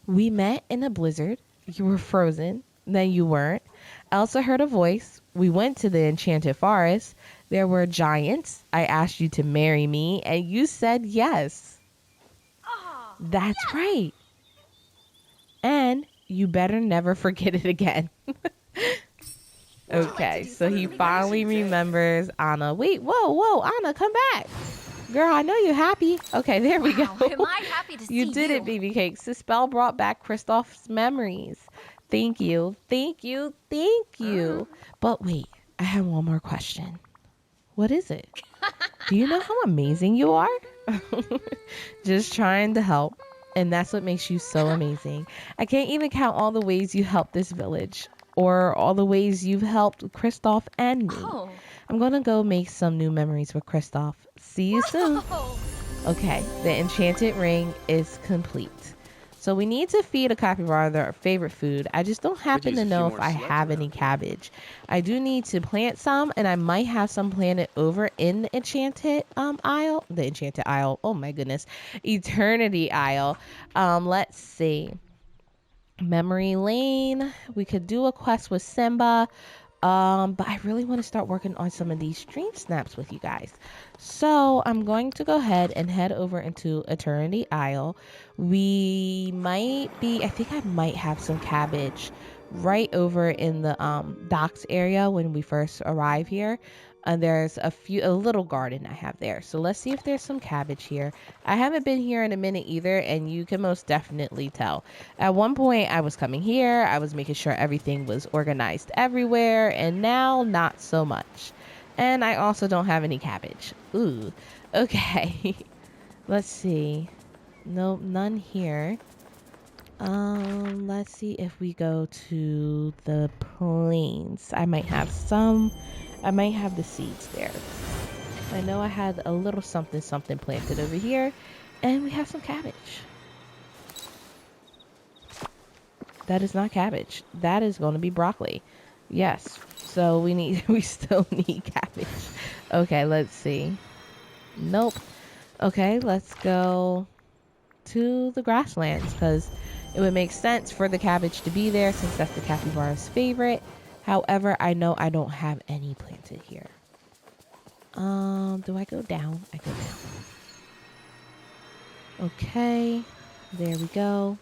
We met in a blizzard. You were frozen. Then you weren't. I also heard a voice. We went to the enchanted forest. There were giants. I asked you to marry me, and you said yes. That's right. And you better never forget it again. Okay, so he finally remembers Anna. Wait, whoa, Anna, come back. Girl, I know you're happy. Okay, there we go. Am I happy to see You did it, BabyCakes. The spell brought back Kristoff's memories. Thank you. But wait, I have one more question. What is it? Do you know how amazing you are? Just trying to help. And that's what makes you so amazing. I can't even count all the ways you helped this village. Or all the ways you've helped Kristoff and me. I'm going to go make some new memories with Kristoff. See you soon. Okay, the enchanted ring is complete. So we need to feed a capybara their favorite food. I just don't happen to know if I have any cabbage. I do need to plant some, and I might have some planted over in the enchanted aisle. The enchanted aisle. Oh my goodness. Eternity aisle. Let's see. Memory lane. We could do a quest with Simba. But I really want to start working on some of these dream snaps with you guys. So I'm going to go ahead and head over into Eternity Isle. We might be, I think I might have some cabbage right over in the docks area when we first arrive here. And there's a little garden I have there. So let's see if there's some cabbage here. I haven't been here in a minute either, and you can most definitely tell. At one point, I was coming here. I was making sure everything was organized everywhere, and now not so much. And I also don't have any cabbage. Ooh, okay. Let's see. Nope, none here. Let's see if we go to the plains. I might have some. I might have the seeds there. I know I had a little something planted over here, and we have some cabbage. That is not cabbage. That is going to be broccoli. Yes. So we still need cabbage. Okay, let's see. Nope. Okay, let's go to the grasslands because it would make sense for the cabbage to be there since that's the capybara's favorite. However, I know I don't have any planted here. Do I go down? I go down. Okay. There we go.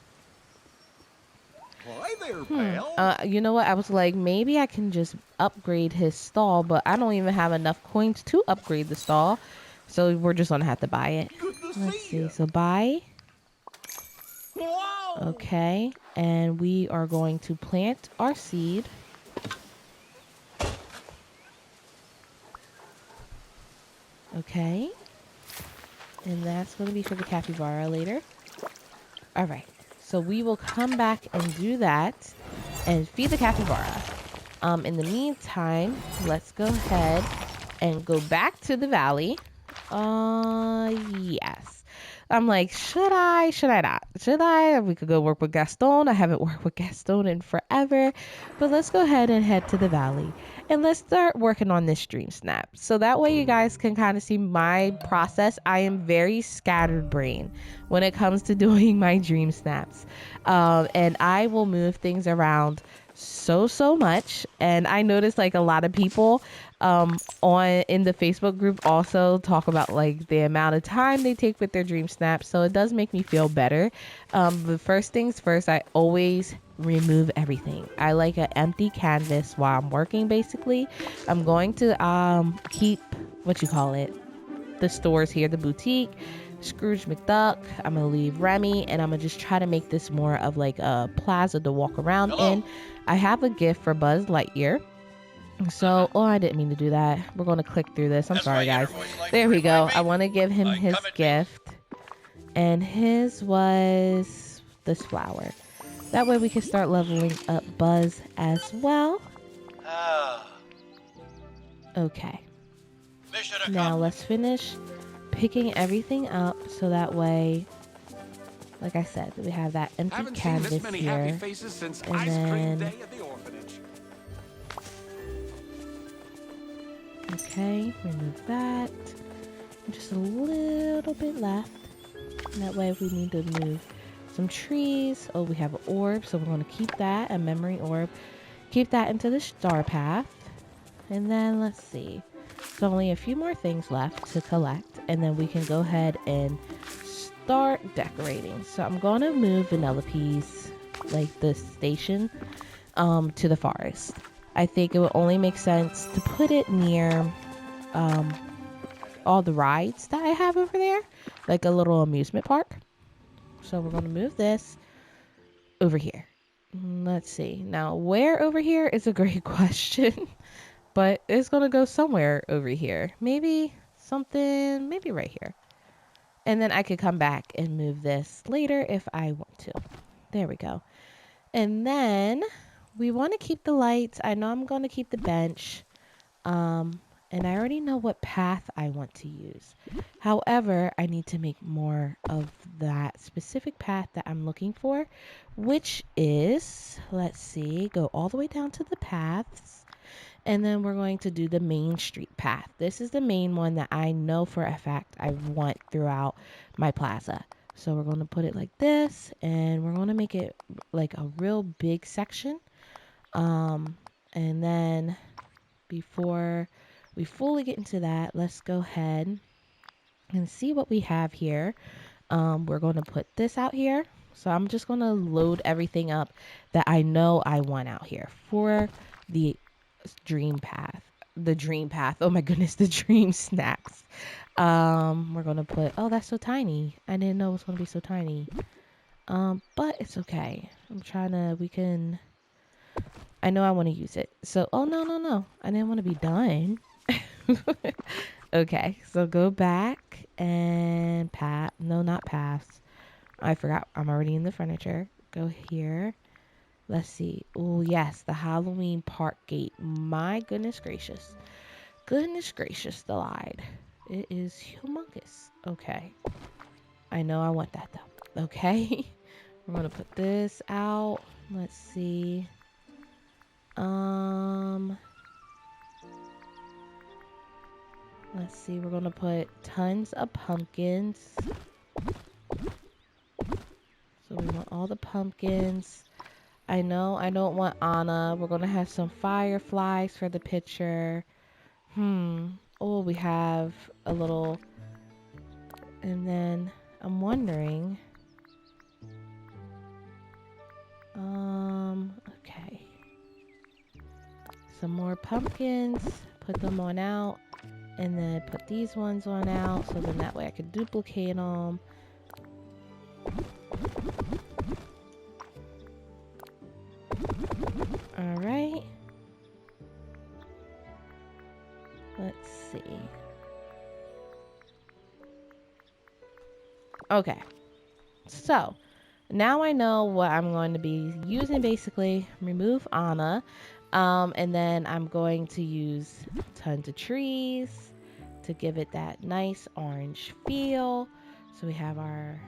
Hi there, pal. You know what? I was like, maybe I can just upgrade his stall, but I don't even have enough coins to upgrade the stall. So we're just going to have to buy it. Let's see. So buy. Wow. Okay. And we are going to plant our seed. Okay. And that's going to be for the capybara later. All right. So we will come back and do that and feed the capybara. In the meantime, let's go ahead and go back to the valley. Yes. I'm like, should I? Should I not? Should I? We could go work with Gaston. I haven't worked with Gaston in forever. But let's go ahead and head to the valley. And let's start working on this dream snap. So that way you guys can kind of see my process. I am very scattered brain when it comes to doing my dream snaps. And I will move things around so much. And I noticed like a lot of people in the Facebook group also talk about like the amount of time they take with their dream snaps. So it does make me feel better. But first things first, I always remove everything. I like an empty canvas while I'm working. Basically, I'm going to keep the stores here, the boutique, Scrooge McDuck. I'm gonna leave Remy, and I'm gonna just try to make this more of like a plaza to walk around in. I have a gift for Buzz Lightyear. So, I didn't mean to do that. We're going to click through this. I'm sorry, guys. There we go. I want to give him his gift. And his was this flower. That way we can start leveling up Buzz as well. Okay. Mission Now accomplished. let's finish picking everything up so that way, like I said, we have that empty Haven't seen canvas this many happy here. faces since And ice cream then, day at the orphanage. okay, remove that. And just a little bit left. And that way if we need to move some trees. Oh, we have an orb, so we're going to keep that, a memory orb. Keep that into the star path. And then let's see. So only a few more things left to collect. And then we can go ahead and start decorating. So I'm going to move Vanellope's, like the station, to the forest. I think it would only make sense to put it near all the rides that I have over there, like a little amusement park. So we're going to move this over here. Let's see. Now, where over here is a great question, but it's going to go somewhere over here. Maybe something, maybe right here. And then I could come back and move this later if I want to. There we go. And then we want to keep the lights. I know I'm going to keep the bench. And I already know what path I want to use. However, I need to make more of that specific path that I'm looking for, which is, let's see, go all the way down to the paths. And then we're going to do the main street path. This is the main one that I know for a fact I want throughout my plaza. So we're going to put it like this, and we're going to make it like a real big section. And then before we fully get into that, let's go ahead and see what we have here. We're going to put this out here. So I'm just going to load everything up that I know I want out here for the dream path. The dream path. Oh my goodness, the dream snaps. We're going to put, oh, that's so tiny. I didn't know it was going to be so tiny. But it's okay. I know I want to use it. So, oh, no. I didn't want to be done. Okay, so go back and no, not paths. I forgot. I'm already in the furniture. Go here. Let's see. Oh, yes, the Halloween park gate. My goodness gracious. Goodness gracious, the light. It is humongous. Okay. I know I want that, though. Okay. We're going to put this out. Let's see. Let's see. We're going to put tons of pumpkins. So we want all the pumpkins. I know I don't want Anna. We're going to have some fireflies for the picture. Oh, we have a little... And then I'm wondering... Okay. Some more pumpkins. Put them on out. And then put these ones on out. So then that way I can duplicate them. Alright. Let's see. Okay. So, now I know what I'm going to be using basically. Remove Anna. And then I'm going to use tons of trees to give it that nice orange feel. So we have our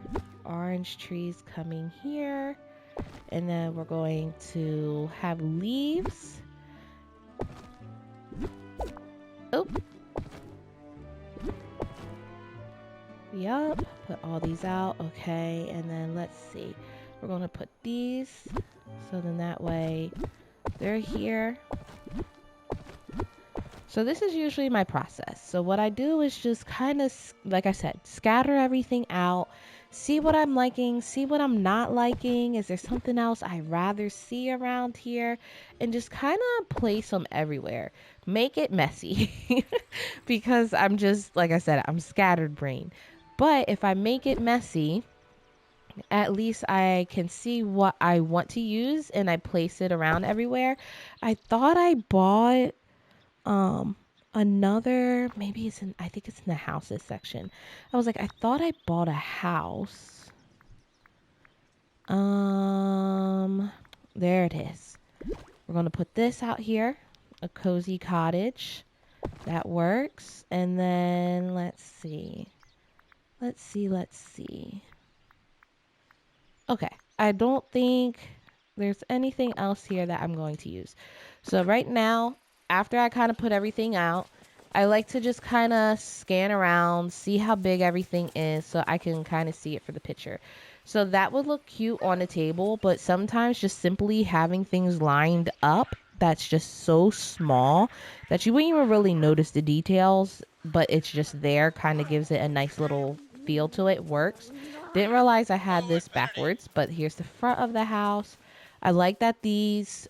orange trees coming here. And then we're going to have leaves. Oh. Yup. Put all these out. Okay. And then let's see. We're going to put these. So then that way they're here. So this is usually my process. So what I do is just kind of, like I said, scatter everything out. See what I'm liking, see what I'm not liking. Is there something else I'd rather see around here? And just kind of place them everywhere. Make it messy. Because I'm just, like I said, I'm scattered brain. But if I make it messy, at least I can see what I want to use and I place it around everywhere. I thought I bought another, maybe it's in, I think it's in the houses section. I was like, I thought I bought a house. There it is. We're going to put this out here a cozy cottage. That works. And then let's see. Let's see. Okay, I don't think there's anything else here that I'm going to use. So right now, after I kind of put everything out, I like to just kind of scan around, see how big everything is so I can kind of see it for the picture. So that would look cute on the table, but sometimes just simply having things lined up that's just so small that you wouldn't even really notice the details, but it's just there, kind of gives it a nice little feel to it, works. Didn't realize I had this backwards, but here's the front of the house. I like that this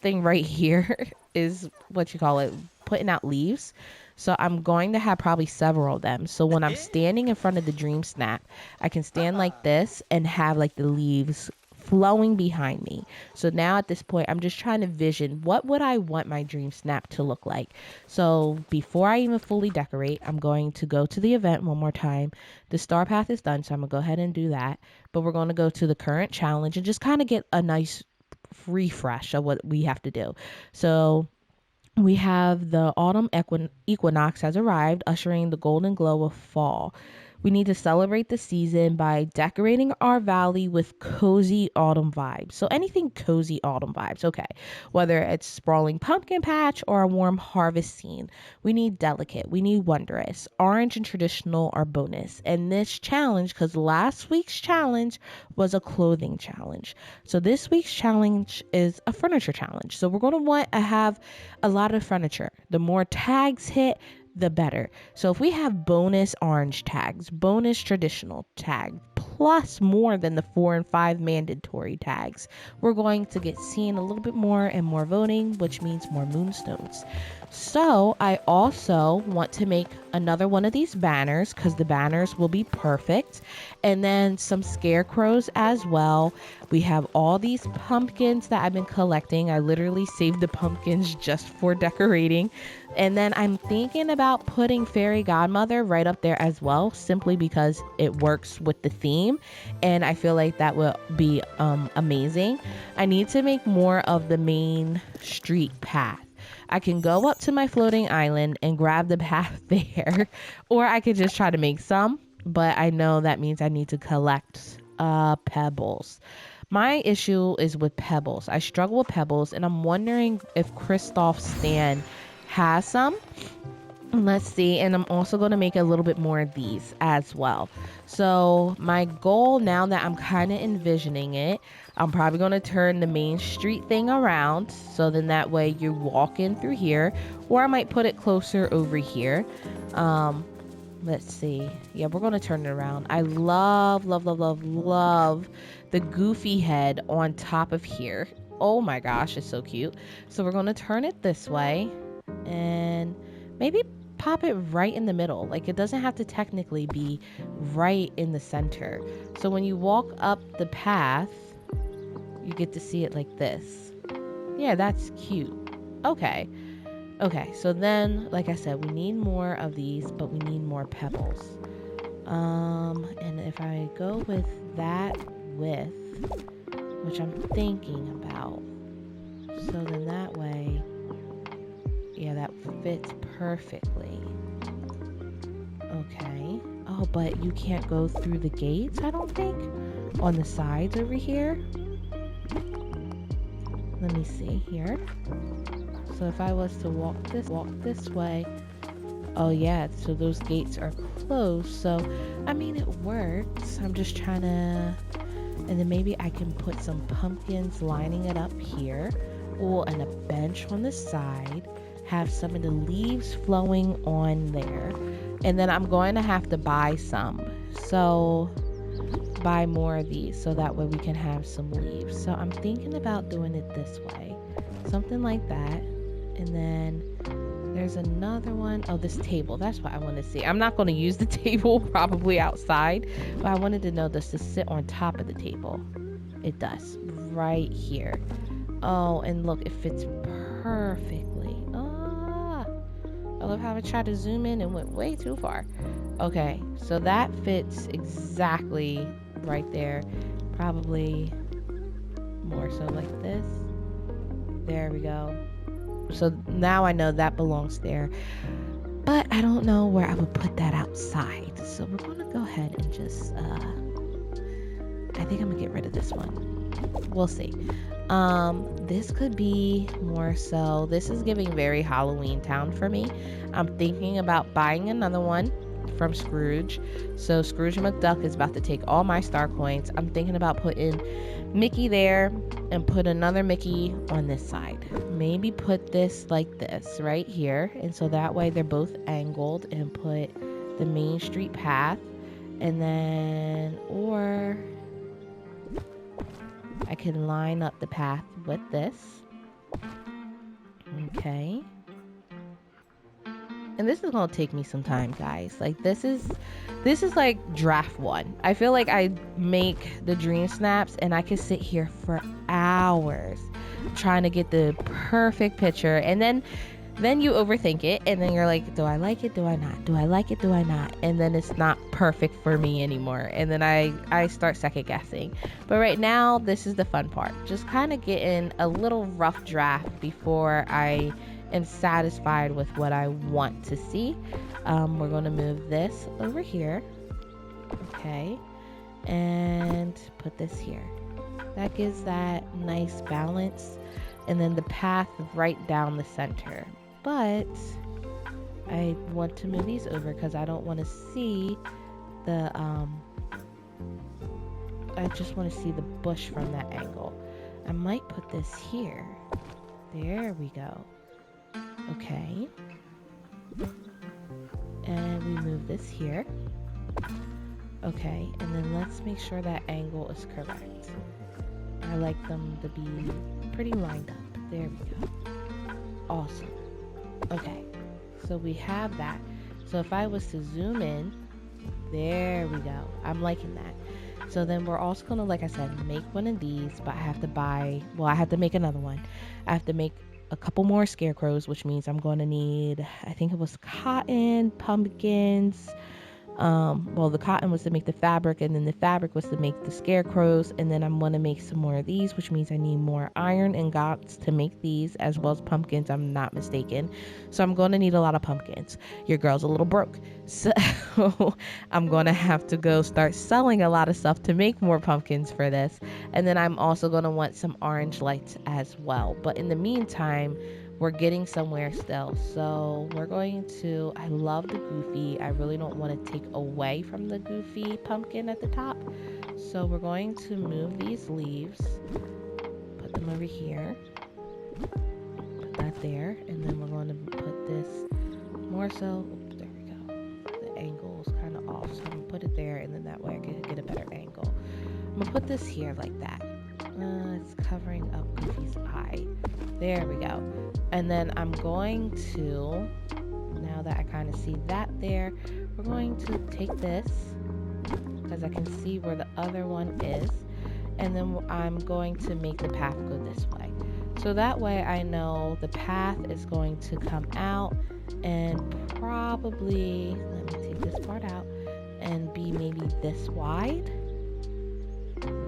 thing right here is what you call it, putting out leaves. So I'm going to have probably several of them. So when I'm standing in front of the DreamSnap, I can stand like this and have like the leaves flowing behind me. So now at this point, I'm just trying to vision what would I want my DreamSnap to look like. So before I even fully decorate, I'm going to go to the event one more time. The star path is done, so I'm gonna go ahead and do that. But we're going to go to the current challenge and just kind of get a nice refresh of what we have to do. So we have the autumn equinox has arrived, ushering the golden glow of fall. We need to celebrate the season by decorating our valley with cozy autumn vibes. So anything cozy autumn vibes, okay. Whether it's sprawling pumpkin patch or a warm harvest scene. We need delicate, we need wondrous. Orange and traditional are bonus. And this challenge, because last week's challenge was a clothing challenge. So this week's challenge is a furniture challenge. So we're going to want to have a lot of furniture. The more tags hit, the better. So if we have bonus orange tags, bonus traditional tag, plus more than the 4 and 5 mandatory tags, we're going to get seen a little bit more and more voting, which means more moonstones. So I also want to make another one of these banners because the banners will be perfect. And then some scarecrows as well. We have all these pumpkins that I've been collecting. I literally saved the pumpkins just for decorating. And then I'm thinking about putting Fairy Godmother right up there as well, simply because it works with the theme. And I feel like that will be amazing. I need to make more of the main street path. I can go up to my floating island and grab the path there, or I could just try to make some, but I know that means I need to collect pebbles. My issue is with pebbles. I struggle with pebbles, and I'm wondering if Kristoff Stan has some. Let's see, and I'm also going to make a little bit more of these as well. So my goal, now that I'm kind of envisioning it, I'm probably going to turn the main street thing around, so then that way you're walking through here, or I might put it closer over here. Let's see. Yeah, we're going to turn it around. I love the goofy head on top of here. Oh my gosh, it's so cute. So we're going to turn it this way and maybe pop it right in the middle. Like, it doesn't have to technically be right in the center. So when you walk up the path, you get to see it like this. Yeah, that's cute. Okay, so then, like I said, we need more of these, but we need more pebbles. And if I go with that width, which I'm thinking about, so then that way, yeah, that fits perfectly. Okay. Oh, but you can't go through the gates, I don't think, on the sides over here. Let me see here. So if I was to walk this way, oh yeah, so those gates are closed. So, I mean, it works. I'm just trying to, and then maybe I can put some pumpkins lining it up here. Oh, and a bench on the side. Have some of the leaves flowing on there. And then I'm going to have to buy some. So, buy more of these so that way we can have some leaves. So I'm thinking about doing it this way. Something like that. And then there's another one. Oh, this table. That's what I want to see. I'm not going to use the table, probably outside. But I wanted to know, does this sit on top of the table? It does. Right here. Oh, and look, it fits perfectly. I love how I tried to zoom in and went way too far. Okay, so that fits exactly right there. Probably more so like this. There we go. So now I know that belongs there. But I don't know where I would put that outside. So we're going to go ahead and just, I think I'm going to get rid of this one. We'll see. This could be more so, this is giving very Halloween Town for me. I'm thinking about buying another one from Scrooge. So Scrooge McDuck is about to take all my star coins. I'm thinking about putting Mickey there and put another Mickey on this side. Maybe put this like this right here, and so that way they're both angled, and put the Main Street path, and then, or I can line up the path with this. Okay. And this is gonna take me some time, guys. Like this is like draft one. I feel like I make the dream snaps and I could sit here for hours trying to get the perfect picture, and then you overthink it, and then you're like, do I like it? Do I not? Do I like it? Do I not? And then it's not perfect for me anymore, and then I start second guessing. But right now, this is the fun part. Just kind of getting a little rough draft before I am satisfied with what I want to see. We're going to move this over here. Okay. And put this here. That gives that nice balance. And then the path right down the center. But I want to move these over because I don't want to see the, I just want to see the bush from that angle. I might put this here. There we go. Okay. And we move this here. Okay, and then let's make sure that angle is correct. I like them to be pretty lined up. There we go. Awesome. Okay, so we have that. So if I was to zoom in, there we go. I'm liking that. So then we're also gonna, like I said, make one of these, but I have to buy, well, I have to make another one. I have to make a couple more scarecrows, which means I'm going to need, I think it was cotton, pumpkins. Well, the cotton was to make the fabric, and then the fabric was to make the scarecrows, and then I'm going to make some more of these, which means I need more iron ingots to make these, as well as pumpkins, I'm not mistaken. So I'm going to need a lot of pumpkins. Your girl's a little broke, so I'm going to have to go start selling a lot of stuff to make more pumpkins for this. And then I'm also going to want some orange lights as well. But in the meantime, we're getting somewhere still. So we're going to, I love the Goofy. I really don't want to take away from the Goofy pumpkin at the top. So we're going to move these leaves, put them over here, put that there, and then we're going to put this more so, oops, there we go. The angle is kind of off, so I'm going to put it there, and then that way I can get a better angle. I'm going to put this here like that. It's covering up Goofy's eye. There we go. And then I'm going to, now that I kind of see that there, we're going to take this, because I can see where the other one is, and then I'm going to make the path go this way. So that way I know the path is going to come out and probably, let me take this part out, and be maybe this wide.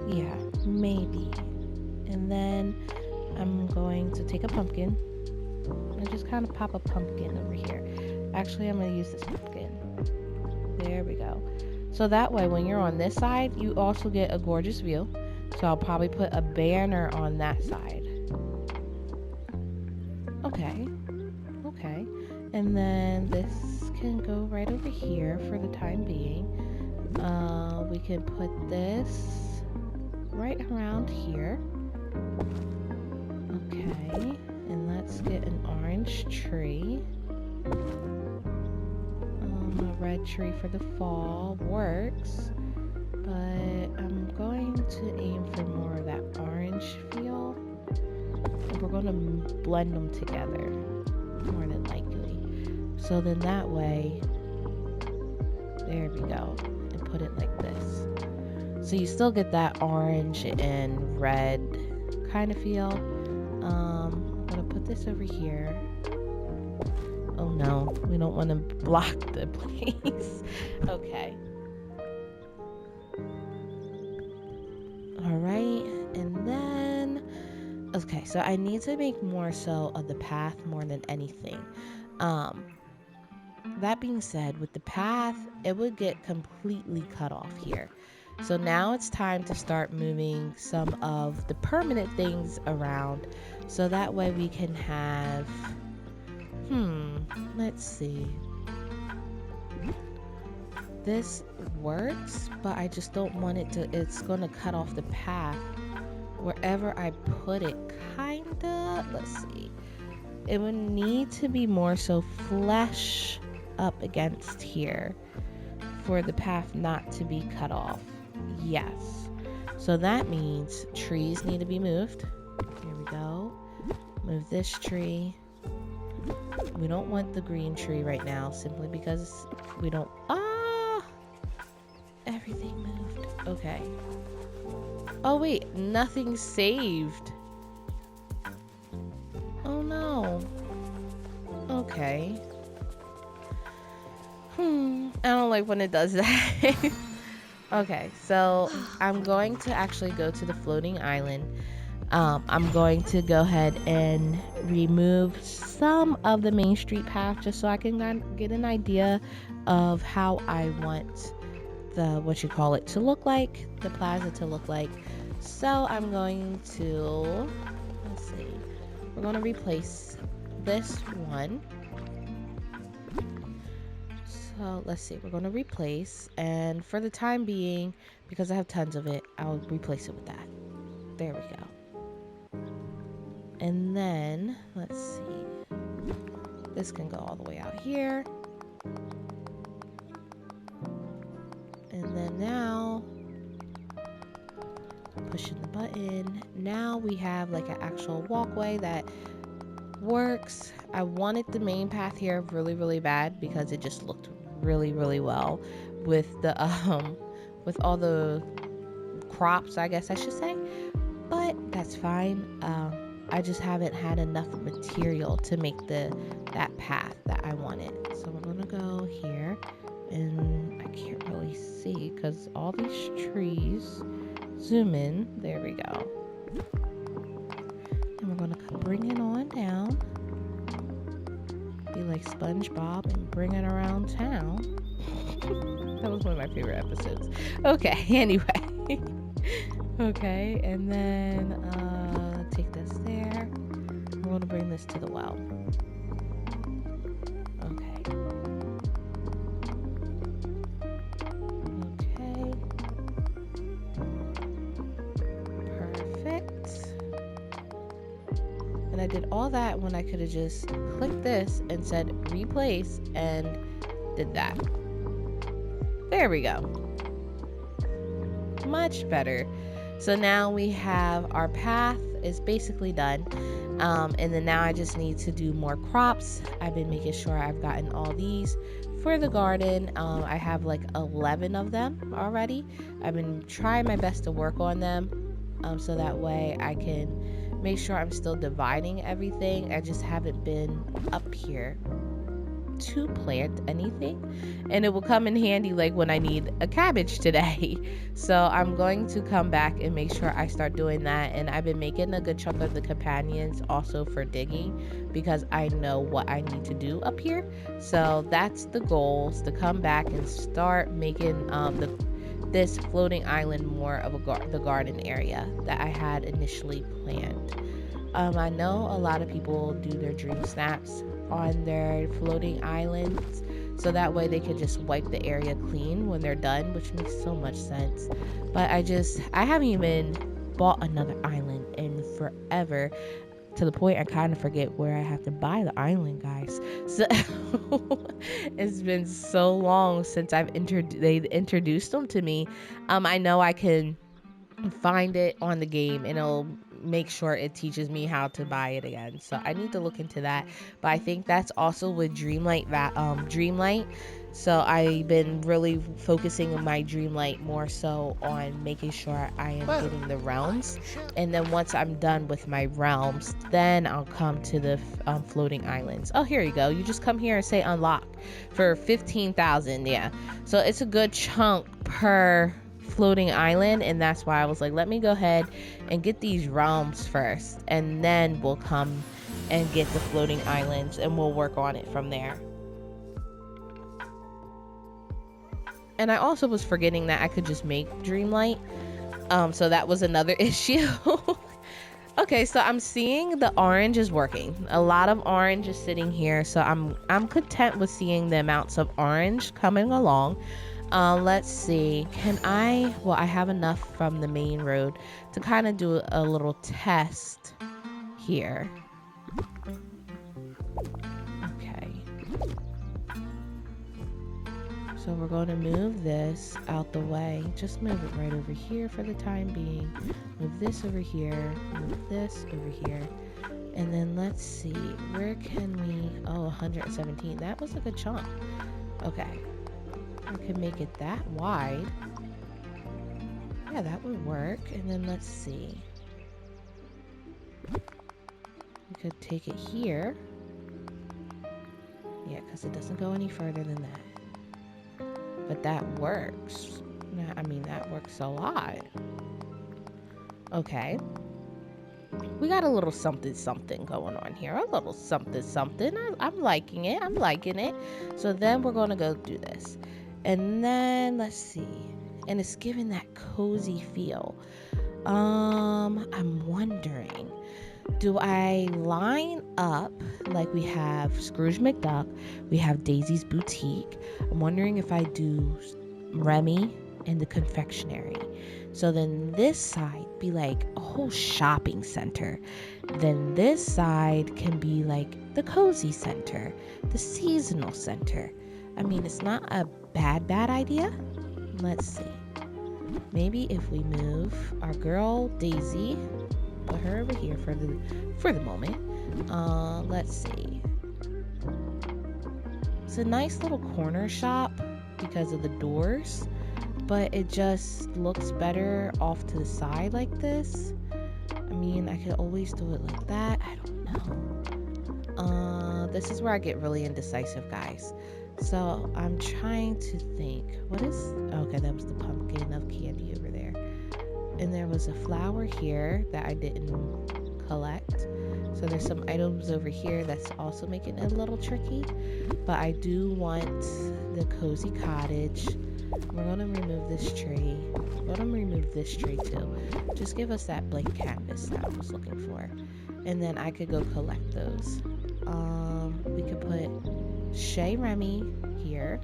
Yeah, maybe. And then I'm going to take a pumpkin and just kind of pop a pumpkin over here. Actually, I'm going to use this pumpkin. There we go. So that way, when you're on this side, you also get a gorgeous view. So I'll probably put a banner on that side. Okay. Okay. And then this can go right over here for the time being. We can put this right around here. Okay, and let's get an orange tree. A red tree for the fall works, but I'm going to aim for more of that orange feel. And we're going to blend them together, more than likely. So then that way, there we go, and put it like this. So you still get that orange and red kind of feel. I'm gonna put this over here. Oh no, we don't want to block the place. Okay. Alright, and then, Okay, so I need to make more so of the path more than anything. That being said, with the path, it would get completely cut off here. So now it's time to start moving some of the permanent things around so that way we can have, let's see. This works, but I just don't want it to, it's going to cut off the path wherever I put it, kinda. Let's see. It would need to be more so flesh up against here for the path not to be cut off. Yes. So that means trees need to be moved. Here we go. Move this tree. We don't want the green tree right now simply because we don't... Everything moved. Okay. Oh wait, nothing saved. Oh no. Okay. I don't like when it does that. Okay, so I'm going to actually go to the floating island. I'm going to go ahead and remove some of the main street path just so I can get an idea of how I want the, to look like, the plaza to look like. So I'm going to, let's see, we're going to replace this one. So let's see, we're going to replace, and for the time being, because I have tons of it, I'll replace it with that. There we go. And then, let's see, this can go all the way out here. And then now, pushing the button, now we have like an actual walkway that works. I wanted the main path here really, really bad because it just looked really, really well with the with all the crops, I guess I should say, but that's fine. I just haven't had enough material to make that path that I wanted. So we're gonna go here, and I can't really see because all these trees. Zoom in. There we go. And we're gonna bring it on down. Be like SpongeBob and bring it around town. That was one of my favorite episodes. Okay, anyway. Okay, and then take this there. I'm gonna bring this to the well. Okay. Okay. Perfect. And I did all that when I could have just clicked this and said replace and did that. There we go. Much better. So now we have our path is basically done. And then now I just need to do more crops. I've been making sure I've gotten all these for the garden. I have like 11 of them already. I've been trying my best to work on them so that way I can make sure I'm still dividing everything. I just haven't been up here to plant anything, and it will come in handy like when I need a cabbage today. So I'm going to come back and make sure I start doing that. And I've been making a good chunk of the companions also for digging because I know what I need to do up here. So that's the goal, is to come back and start making this floating island more of the garden area that I had initially planned. I know a lot of people do their dream snaps on their floating islands so that way they could just wipe the area clean when they're done, which makes so much sense. But I haven't even bought another island in forever, to the point I kind of forget where I have to buy the island, guys. So it's been so long since they introduced them to me. I know I can find it on the game and it'll make sure it teaches me how to buy it again. So I need to look into that. But I think that's also with Dreamlight. So I've been really focusing on my Dreamlight more so on making sure I am getting the realms. And then once I'm done with my realms, then I'll come to the floating islands. Oh, here you go. You just come here and say unlock for 15,000. Yeah. So it's a good chunk per floating island, and that's why I was like, let me go ahead and get these realms first, and then we'll come and get the floating islands, and we'll work on it from there. And I also was forgetting that I could just make Dreamlight, so that was another issue. Okay, so I'm seeing the orange is working. A lot of orange is sitting here, so I'm content with seeing the amounts of orange coming along. Let's see. Well, I have enough from the main road to kind of do a little test here. Okay. So we're going to move this out the way. Just move it right over here for the time being. Move this over here. Move this over here. And then let's see. Where can we... Oh, 117. That was a good chunk. Okay. I can make it that wide. Yeah, that would work. And then let's see. We could take it here. Yeah, because it doesn't go any further than that. But that works. I mean, that works a lot. Okay. We got a little something something going on here. A little something something. I'm liking it. I'm liking it. So then we're going to go do this. And then let's see. And it's giving that cozy feel. I'm wondering, do I line up like we have Scrooge McDuck, we have Daisy's Boutique? I'm wondering if I do Remy and the confectionery. So then this side be like a whole shopping center. Then this side can be like the cozy center, the seasonal center. I mean, it's not a bad idea. Let's see. Maybe if we move our girl Daisy, put her over here for the moment. Let's see. It's a nice little corner shop because of the doors, but it just looks better off to the side like this. I mean, I could always do it like that. I don't know. This is where I get really indecisive, guys. So I'm trying to think. What is... Okay, that was the pumpkin of candy over there. And there was a flower here that I didn't collect. So there's some items over here that's also making it a little tricky. But I do want the cozy cottage. We're going to remove this tree. We're going to remove this tree too. Just give us that blank canvas that I was looking for. And then I could go collect those. We could put Shay Remy here.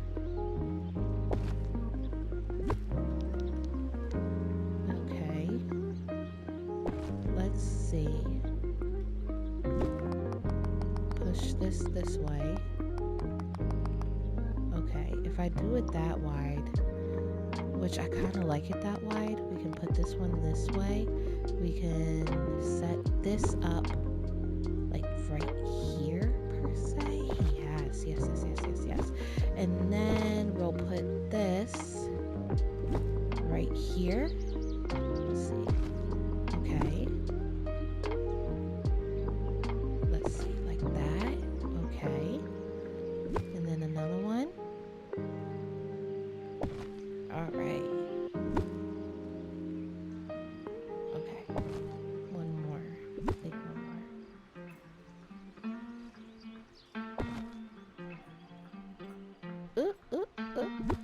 Okay. Let's see. Push this way. Okay, if I do it that wide, which I kind of like it that wide, we can put this one this way. We can set this up like right here per se. Yes. And then we'll put this right here. Let's see. Okay. Let's see, like that. Okay. And then another one. All right. Okay. One more. I think one more.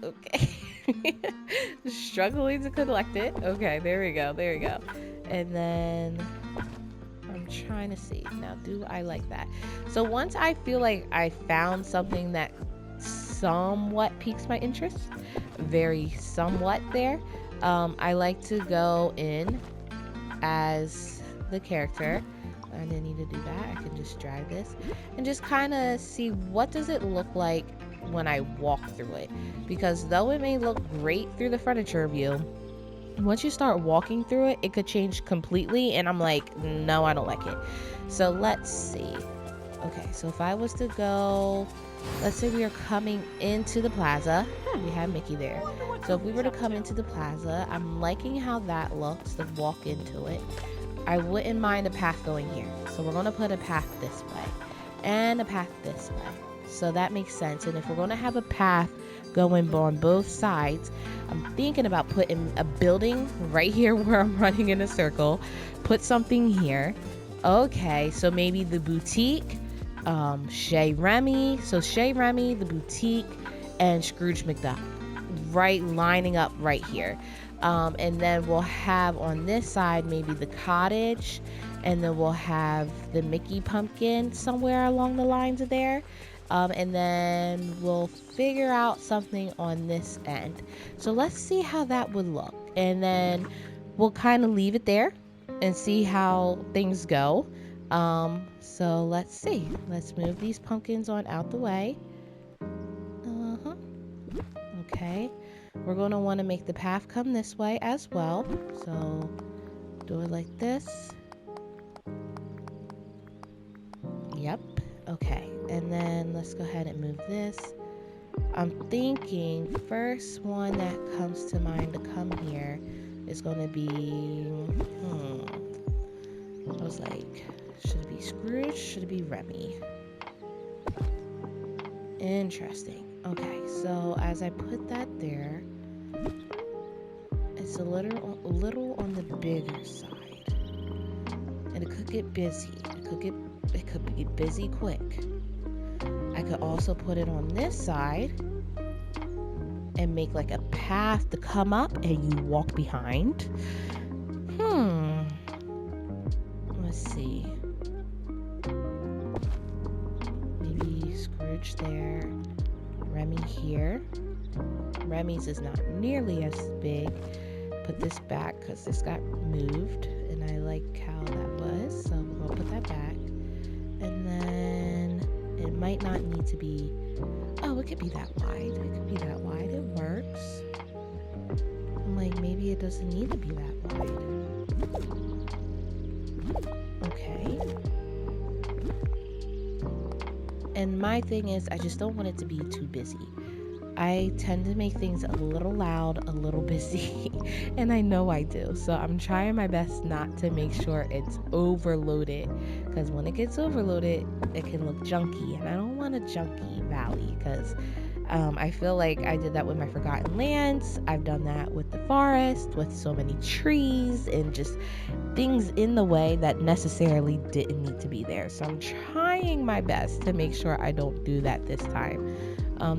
Okay. Struggling to collect it. Okay, there we go. And then I'm trying to see. Now, do I like that? So once I feel like I found something that somewhat piques my interest, very somewhat there, I like to go in as the character. I didn't need to do that. I can just drag this and just kind of see what does it look like when I walk through it, because though it may look great through the furniture view, once you start walking through it, it could change completely, and I'm like, no, I don't like it. So let's see. Okay, so if I was to go, let's say we are coming into the plaza. We have Mickey there. So if we were to come into the plaza, I'm liking how that looks to walk into it. I wouldn't mind a path going here. So we're going to put a path this way and a path this way. So that makes sense. And if we're going to have a path going on both sides. I'm thinking about putting a building right here where I'm running in a circle. Put something here. Okay, so maybe the boutique, Chez Remy. So Chez Remy, the boutique, and Scrooge McDuck, right lining up right here. And then we'll have on this side maybe the cottage, and then we'll have the Mickey pumpkin somewhere along the lines of there. And then we'll figure out something on this end. So let's see how that would look. And then we'll kind of leave it there and see how things go. So let's see. Let's move these pumpkins on out the way. Okay. We're going to want to make the path come this way as well. So do it like this. Yep. Okay. And then let's go ahead and move this. I'm thinking first one that comes to mind to come here is going to be, I was like, should it be Scrooge? Should it be Remy? Interesting. Okay, so as I put that there, it's a little on the bigger side, and it could get busy. It could get busy quick. I could also put it on this side and make like a path to come up, and you walk behind. Let's see. Maybe Scrooge there. Remy here. Remy's is not nearly as big. Put this back because this got moved and I like how that was, so we're gonna put that back. And then it might not need to be, oh, it could be that wide. It could be that wide. It works. I'm like, maybe it doesn't need to be that wide. Okay. And my thing is, I just don't want it to be too busy. I tend to make things a little loud, a little busy, and I know I do. So I'm trying my best not to make sure it's overloaded, because when it gets overloaded, it can look junky, and I don't want a junky valley, because I feel like I did that with my Forgotten Lands. I've done that with the forest, with so many trees and just things in the way that necessarily didn't need to be there. So I'm trying my best to make sure I don't do that this time.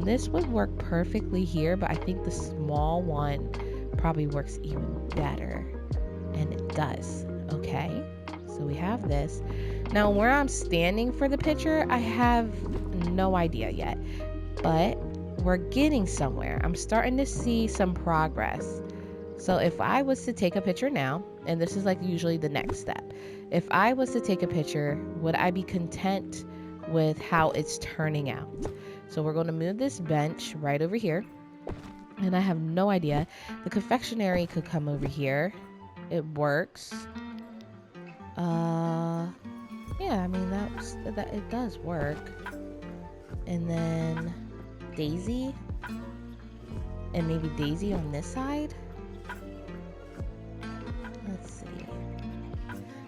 This would work perfectly here, but I think the small one probably works even better. And it does. Okay, so we have this. Now where I'm standing for the picture, I have no idea yet, but we're getting somewhere. I'm starting to see some progress. So if I was to take a picture now, and this is like usually the next step, if I was to take a picture, would I be content with how it's turning out? So we're going to move this bench right over here, and I have no idea. The confectionery could come over here. It works. Yeah, I mean that it does work. And then Daisy, and maybe Daisy on this side. Let's see.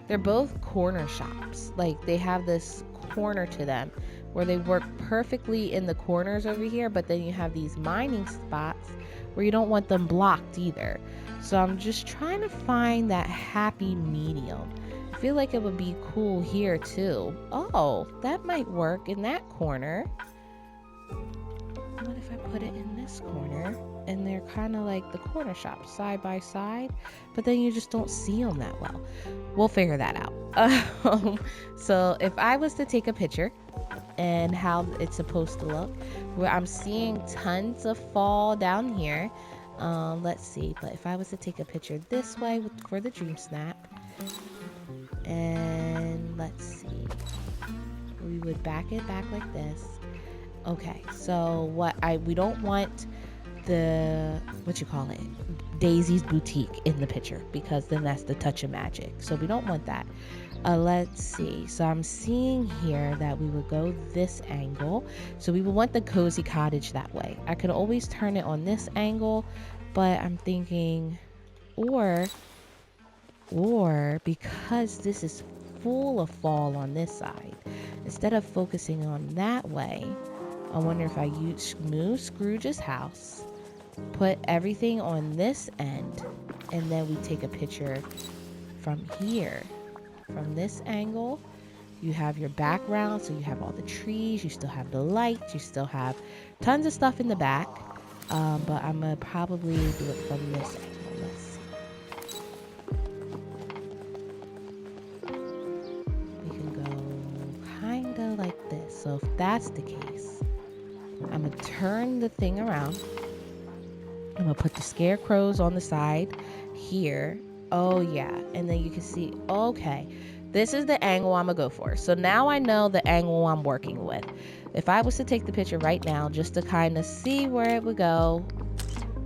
They're both corner shops. Like, they have this corner to them where they work perfectly in the corners over here, but then you have these mining spots where you don't want them blocked either. So I'm just trying to find that happy medium. I feel like it would be cool here too. Oh, that might work in that corner. What if I put it in this corner, and they're kind of like the corner shops side by side, but then you just don't see them that well. We'll figure that out. So if I was to take a picture and how it's supposed to look, where I'm seeing tons of fall down here, let's see, but if I was to take a picture this way for the DreamSnap, and let's see, we would back it back like this. Okay, so we don't want the, Daisy's boutique in the picture, because then that's the touch of magic. So we don't want that. Let's see. So I'm seeing here that we would go this angle. So we would want the cozy cottage that way. I could always turn it on this angle, but I'm thinking, or because this is full of fall on this side, instead of focusing on that way, I wonder if I move Scrooge's house, put everything on this end, and then we take a picture from here. From this angle, you have your background, so you have all the trees, you still have the lights, you still have tons of stuff in the back. But I'm gonna probably do it from this angle. Let's see. We can go kind of like this. So if that's the case, I'm gonna turn the thing around. I'm gonna put the scarecrows on the side here. Oh yeah, and then you can see, okay, this is the angle I'm gonna go for. So now I know the angle I'm working with. If I was to take the picture right now, just to kind of see where it would go,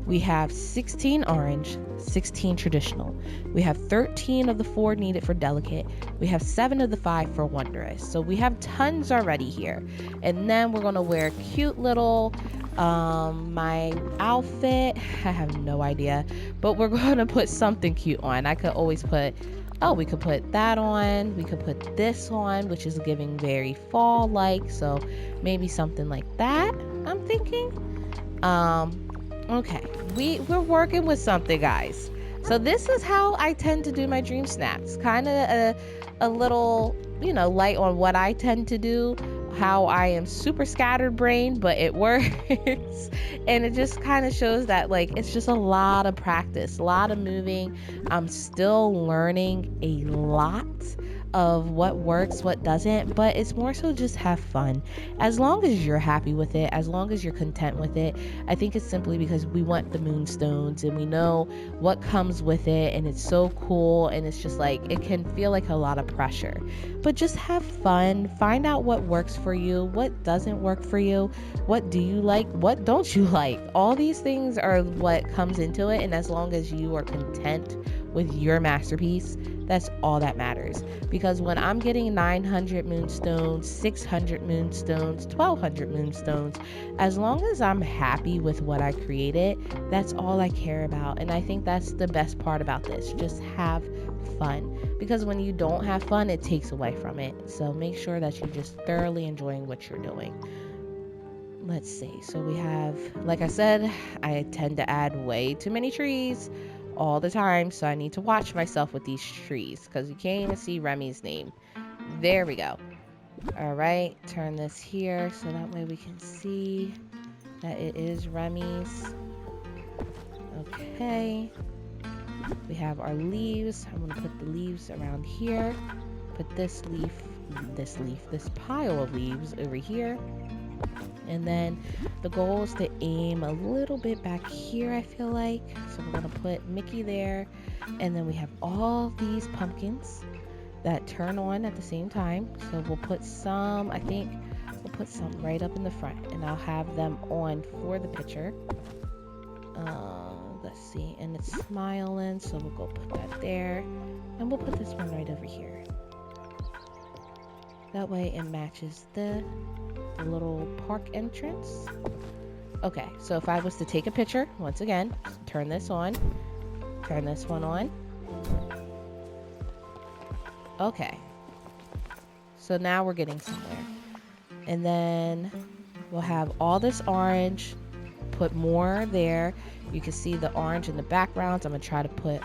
we have 16 orange, 16 traditional. We have 13 of the 4 needed for delicate. We have 7 of the 5 for wondrous. So we have tons already here. And then we're gonna wear cute little, my outfit, I have no idea, but we're gonna put something cute on. I could always put, oh, we could put that on, we could put this on, which is giving very fall-like, so maybe something like that, I'm thinking. Okay, we're working with something, guys. So this is how I tend to do my dream snaps, kind of a little, you know, light on what I tend to do, how I am super scattered brain, but it works. And it just kind of shows that, like, it's just a lot of practice, a lot of moving. I'm still learning a lot of what works, what doesn't, but it's more so just have fun. As long as you're happy with it, as long as you're content with it. I think it's simply because we want the moonstones and we know what comes with it, and it's so cool, and it's just like, it can feel like a lot of pressure. But just have fun, find out what works for you, what doesn't work for you, what do you like, what don't you like. All these things are what comes into it, and as long as you are content with your masterpiece, that's all that matters. Because when I'm getting 900 moonstones, 600 moonstones, 1200 moonstones, as long as I'm happy with what I created, that's all I care about. And I think that's the best part about this. Just have fun. Because when you don't have fun, it takes away from it. So make sure that you're just thoroughly enjoying what you're doing. Let's see. So we have, like I said, I tend to add way too many trees all the time, so I need to watch myself with these trees, because you can't even see Remy's name. There we go. All right, turn this here so that way we can see that it is Remy's. Okay, we have our leaves. I'm gonna put the leaves around here, put this pile of leaves over here. And then the goal is to aim a little bit back here, I feel like. So we're gonna put Mickey there. And then we have all these pumpkins that turn on at the same time. So we'll put some, I think we'll put some right up in the front, and I'll have them on for the picture. Let's see, and it's smiling, so we'll go put that there. And we'll put this one right over here. That way it matches the little park entrance. Okay, so if I was to take a picture, once again, turn this on, turn this one on. Okay, so now we're getting somewhere. And then we'll have all this orange, put more there. You can see the orange in the backgrounds. I'm gonna try to put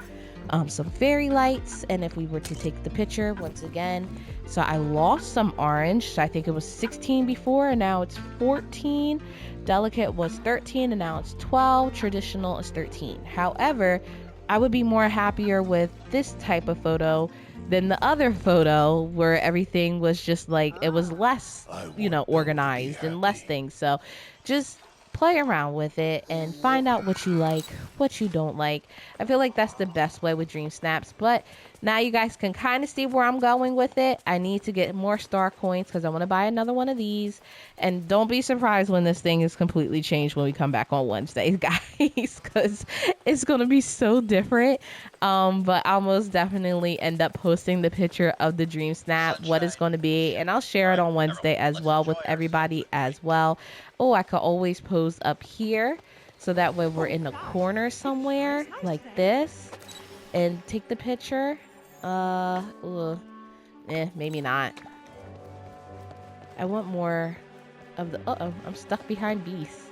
some fairy lights, and if we were to take the picture once again, so I lost some orange, so I think it was 16 before, and now it's 14. Delicate was 13, and now it's 12. Traditional is 13. However, I would be more happier with this type of photo than the other photo where everything was just like, it was less, you know, organized and less things. So just play around with it and find out what you like, what you don't like. I feel like that's the best way with dream snaps. But now you guys can kind of see where I'm going with it. I need to get more star coins because I want to buy another one of these. And don't be surprised when this thing is completely changed when we come back on Wednesday, guys, because it's going to be so different. But I'll most definitely end up posting the picture of the dream snap, what it's going to be, and I'll share it on Wednesday as well with everybody as well. Oh, I could always pose up here, so that way we're in the corner somewhere like this and take the picture. Maybe not. I want more of the... Uh-oh, I'm stuck behind Beast.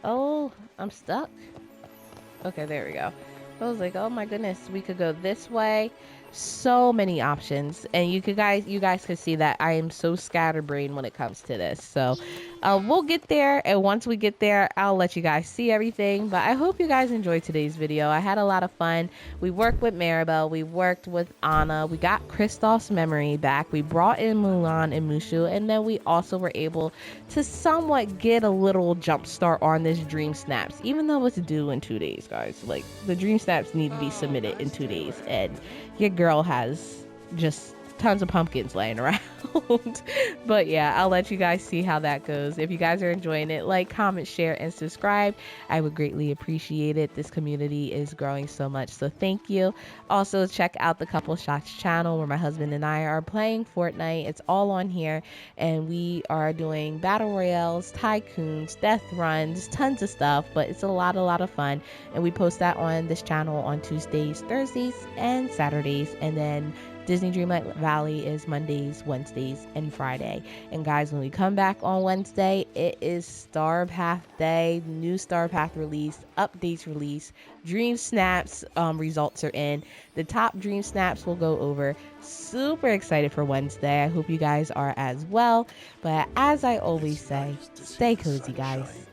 Oh, I'm stuck. Okay, there we go. I was like, oh my goodness, we could go this way. So many options, and you guys could see that I am so scatterbrained when it comes to this. So we'll get there, and once we get there, I'll let you guys see everything. But I hope you guys enjoyed today's video. I had a lot of fun. We worked with Mirabel, we worked with Anna, we got Kristoff's memory back, we brought in Mulan and Mushu, and then we also were able to somewhat get a little jump start on this Dream Snaps, even though it's due in 2 days, guys. Like, the Dream Snaps need to be submitted in 2 days, and your girl has just tons of pumpkins laying around. But yeah, I'll let you guys see how that goes. If you guys are enjoying it, like, comment, share, and subscribe. I would greatly appreciate it. This community is growing so much, so thank you. Also, check out the Couple Shots channel where my husband and I are playing Fortnite. It's all on here, and we are doing battle royales, tycoons, death runs, tons of stuff, but it's a lot of fun. And we post that on this channel on Tuesdays, Thursdays, and Saturdays, and then Disney Dreamlight Valley is Mondays, Wednesdays, and Friday. And guys, when we come back on Wednesday, it is Star Path Day. New Star Path release, updates release, Dream Snaps results are in. The top Dream Snaps will go over. Super excited for Wednesday. I hope you guys are as well. But as I always say, stay cozy, guys.